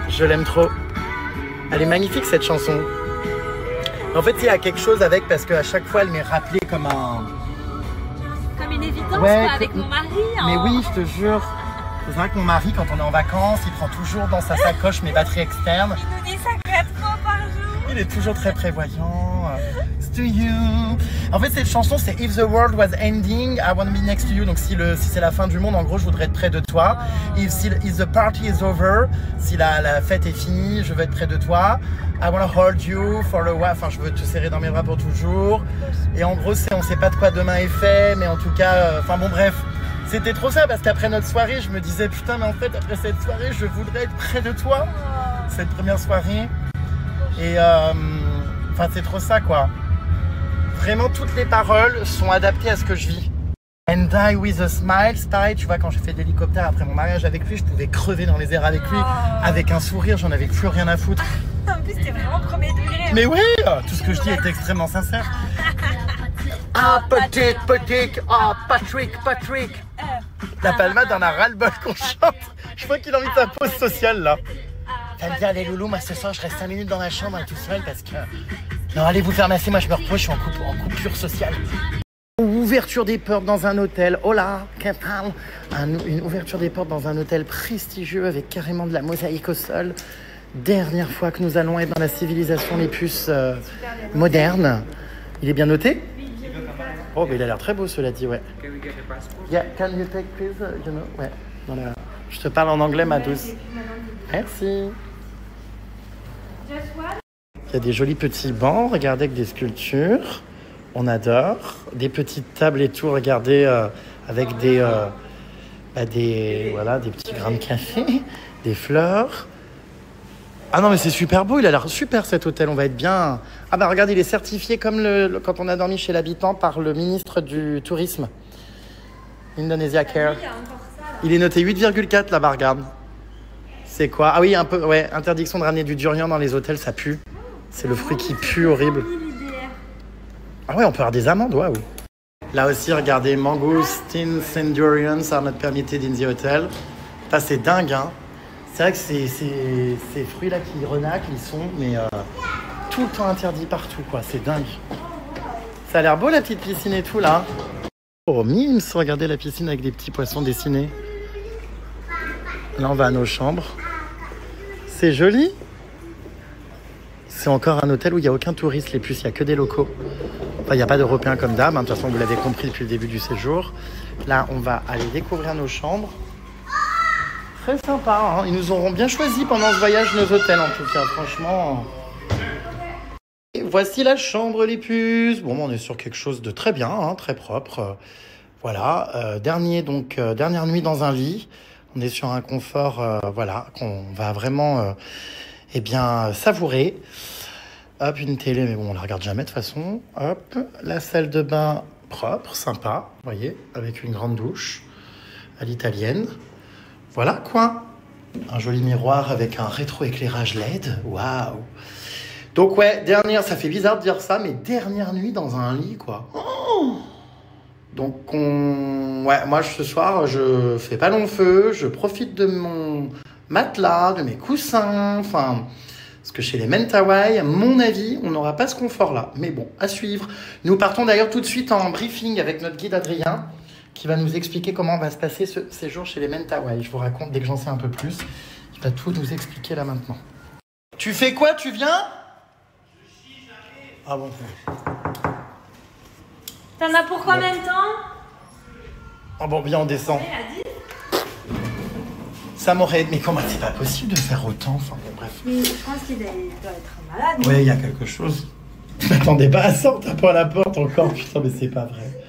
Je l'aime trop. Elle est magnifique cette chanson. En fait, il y a quelque chose avec, parce qu'à chaque fois, elle m'est rappelée comme un... Comme une évidence, Ouais, quoi, avec mon mari. Mais hein. oui, je te jure. C'est vrai que mon mari, quand on est en vacances, il prend toujours dans sa sacoche mes batteries externes. Il nous dit ça 4 fois par jour. Il est toujours très prévoyant. It's to you. En fait, cette chanson, c'est If the world was ending, I want to be next to you. Donc, si c'est la fin du monde, en gros, je voudrais être près de toi. If the party is over, si la fête est finie, je veux être près de toi. I want to hold you for a while. Enfin, je veux te serrer dans mes bras pour toujours. Et en gros, on sait pas de quoi demain est fait, mais en tout cas, enfin bon, bref. C'était trop ça, parce qu'après notre soirée, je me disais, putain, mais en fait, après cette soirée, je voudrais être près de toi. Cette première soirée. Et enfin, c'est trop ça, quoi. Vraiment, toutes les paroles sont adaptées à ce que je vis. And die with a smile, c'est pareil, tu vois, quand j'ai fait de l'hélicoptère après mon mariage avec lui, je pouvais crever dans les airs avec lui. Avec un sourire, j'en avais plus rien à foutre. En plus, t'es vraiment premier degré. Mais oui, tout ce que je dis est extrêmement sincère. Ah, Patrick, ah, Patrick. La palmade en a ras-le-bol qu'on chante. Je crois qu'il a envie de sa pause sociale, là. T'as me dire, allez, Loulou, moi ce soir, je reste 5 minutes dans la chambre, tout seul, parce que... Non, allez vous faire masser, moi je me repose, je suis en coupure sociale. Ouverture des portes dans un hôtel. Oh là, une ouverture des portes dans un hôtel prestigieux avec carrément de la mosaïque au sol. Dernière fois que nous allons être dans la civilisation les puces modernes. Il est bien noté? Oh, mais il a l'air très beau, cela dit, ouais. Yeah, can you take please, you know? Ouais, je te parle en anglais, ma douce. Merci. Il y a des jolis petits bancs, regardez, avec des sculptures. On adore. Des petites tables et tout, regardez, avec des petits grains de café, des fleurs. Ah non, mais c'est super beau, il a l'air super cet hôtel, on va être bien. Ah bah regarde, il est certifié comme quand on a dormi chez l'habitant par le ministre du Tourisme. Indonesia Care. Il est noté 8,4 là-bas, regarde. C'est quoi? Ah oui, un peu, ouais, interdiction de ramener du durian dans les hôtels, ça pue. C'est le fruit qui pue horrible. Ah ouais, on peut avoir des amendes, waouh. Là aussi, regardez, mangoustines and durians are not permitted in the hotel. Ça, c'est dingue, hein. C'est vrai que ces fruits-là qui renaclent, ils sont, mais tout le temps interdits partout, quoi. C'est dingue. Ça a l'air beau, la petite piscine et tout, là. Oh, mimes, regardez la piscine avec des petits poissons dessinés. Là, on va à nos chambres. C'est joli. c'est encore un hôtel où il n'y a aucun touriste, les puces, il n'y a que des locaux. Enfin, il n'y a pas d'Européens comme d'hab, hein. De toute façon, vous l'avez compris depuis le début du séjour. Là, on va aller découvrir nos chambres. Très sympa, hein. Ils nous auront bien choisi pendant ce voyage nos hôtels, en tout cas, franchement. Et voici la chambre, les puces. Bon, on est sur quelque chose de très bien, hein, très propre. Voilà, dernière nuit dans un lit. On est sur un confort, voilà, qu'on va vraiment, savourer. Hop, une télé, mais bon, on la regarde jamais de toute façon. Hop, la salle de bain propre, sympa, vous voyez, avec une grande douche à l'italienne. Voilà quoi. Un joli miroir avec un rétroéclairage LED. Waouh. Donc ouais, ça fait bizarre de dire ça, mais dernière nuit dans un lit, quoi. Oh. Donc moi ce soir, je fais pas long feu, je profite de mon matelas, de mes coussins, enfin... Parce que chez les Mentawai, à mon avis, on n'aura pas ce confort-là. Mais bon, à suivre. Nous partons d'ailleurs tout de suite en briefing avec notre guide Adrien, qui va nous expliquer comment va se passer ce séjour chez les Mentawai. Je vous raconte dès que j'en sais un peu plus. Il va tout nous expliquer là maintenant. Tu fais quoi? Tu viens? Ah bon. T'en as pour combien de temps? Ah bon, bien, on descend. Ça m'aurait... Mais comment c'est pas possible de faire autant? Enfin, bon, bref. Mais je pense qu'il doit être malade. Oui, il y a quelque chose. Je m'attendais pas à ça, on tape à la porte encore. Putain, mais c'est pas vrai.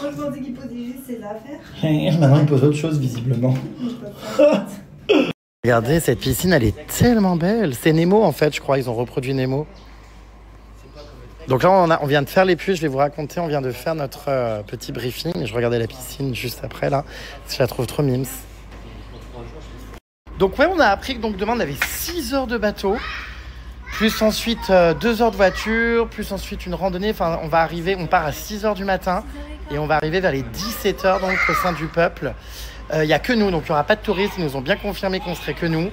Moi, je pensais qu'il posait juste ses affaires. Maintenant, il pose autre chose, visiblement. Regardez, cette piscine, elle est tellement belle. C'est Nemo, en fait, je crois. Ils ont reproduit Nemo. Donc là, on vient de faire les puces. Je vais vous raconter. On vient de faire notre petit briefing. Je regardais la piscine juste après, là. Parce que je la trouve trop mimes. Donc ouais, on a appris que donc demain on avait 6 heures de bateau, plus ensuite 2 heures de voiture, plus ensuite une randonnée. Enfin, on part à 6 heures du matin et on va arriver vers les 17 heures donc au sein du peuple. Il n'y a que nous, donc il n'y aura pas de touristes. Ils nous ont bien confirmé qu'on serait que nous. Et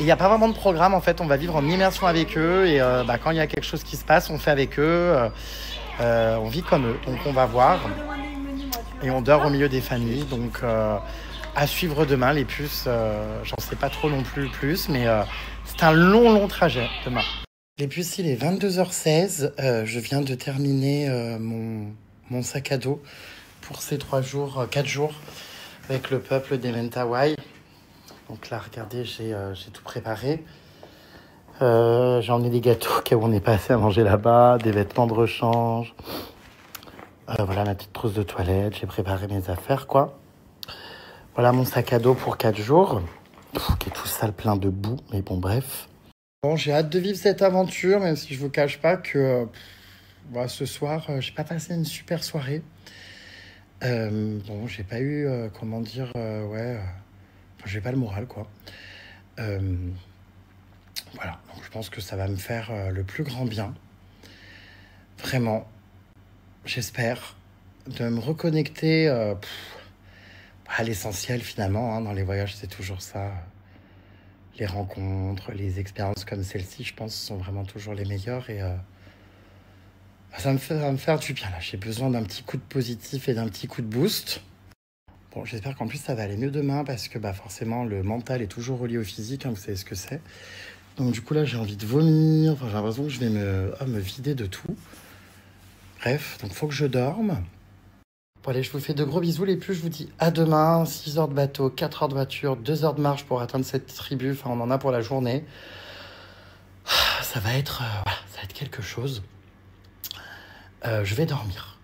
il n'y a pas vraiment de programme, en fait. On va vivre en immersion avec eux et quand il y a quelque chose qui se passe, on fait avec eux. On vit comme eux, donc on va voir. Et on dort au milieu des familles, donc... à suivre demain, les puces, j'en sais pas trop non plus, mais c'est un long trajet demain. Les puces, il est 22h16, je viens de terminer mon sac à dos pour ces 4 jours avec le peuple des Mentawai. Donc là, regardez, j'ai tout préparé. J'ai emmené des gâteaux car on n'est pas assez à manger là-bas, des vêtements de rechange. Voilà ma petite trousse de toilette, j'ai préparé mes affaires, quoi. Voilà mon sac à dos pour 4 jours, qui est tout sale, plein de boue, mais bon, bref. Bon, j'ai hâte de vivre cette aventure, même si je vous cache pas que ce soir, j'ai pas passé une super soirée. Bon, j'ai pas eu, j'ai pas le moral, quoi. Voilà, donc je pense que ça va me faire le plus grand bien. Vraiment, j'espère de me reconnecter... à l'essentiel finalement, hein, dans les voyages c'est toujours ça, les rencontres, les expériences comme celle-ci je pense sont vraiment toujours les meilleures et ça va me faire du bien là, j'ai besoin d'un petit coup de positif et d'un petit coup de boost. Bon, j'espère qu'en plus ça va aller mieux demain parce que forcément le mental est toujours relié au physique, hein, vous savez ce que c'est. Donc du coup là j'ai envie de vomir, j'ai l'impression que je vais me vider de tout. Bref, donc faut que je dorme. Bon allez, je vous fais de gros bisous les puces, je vous dis à demain, 6 heures de bateau, 4 heures de voiture, 2 heures de marche pour atteindre cette tribu, enfin on en a pour la journée. Ça va être quelque chose. Je vais dormir.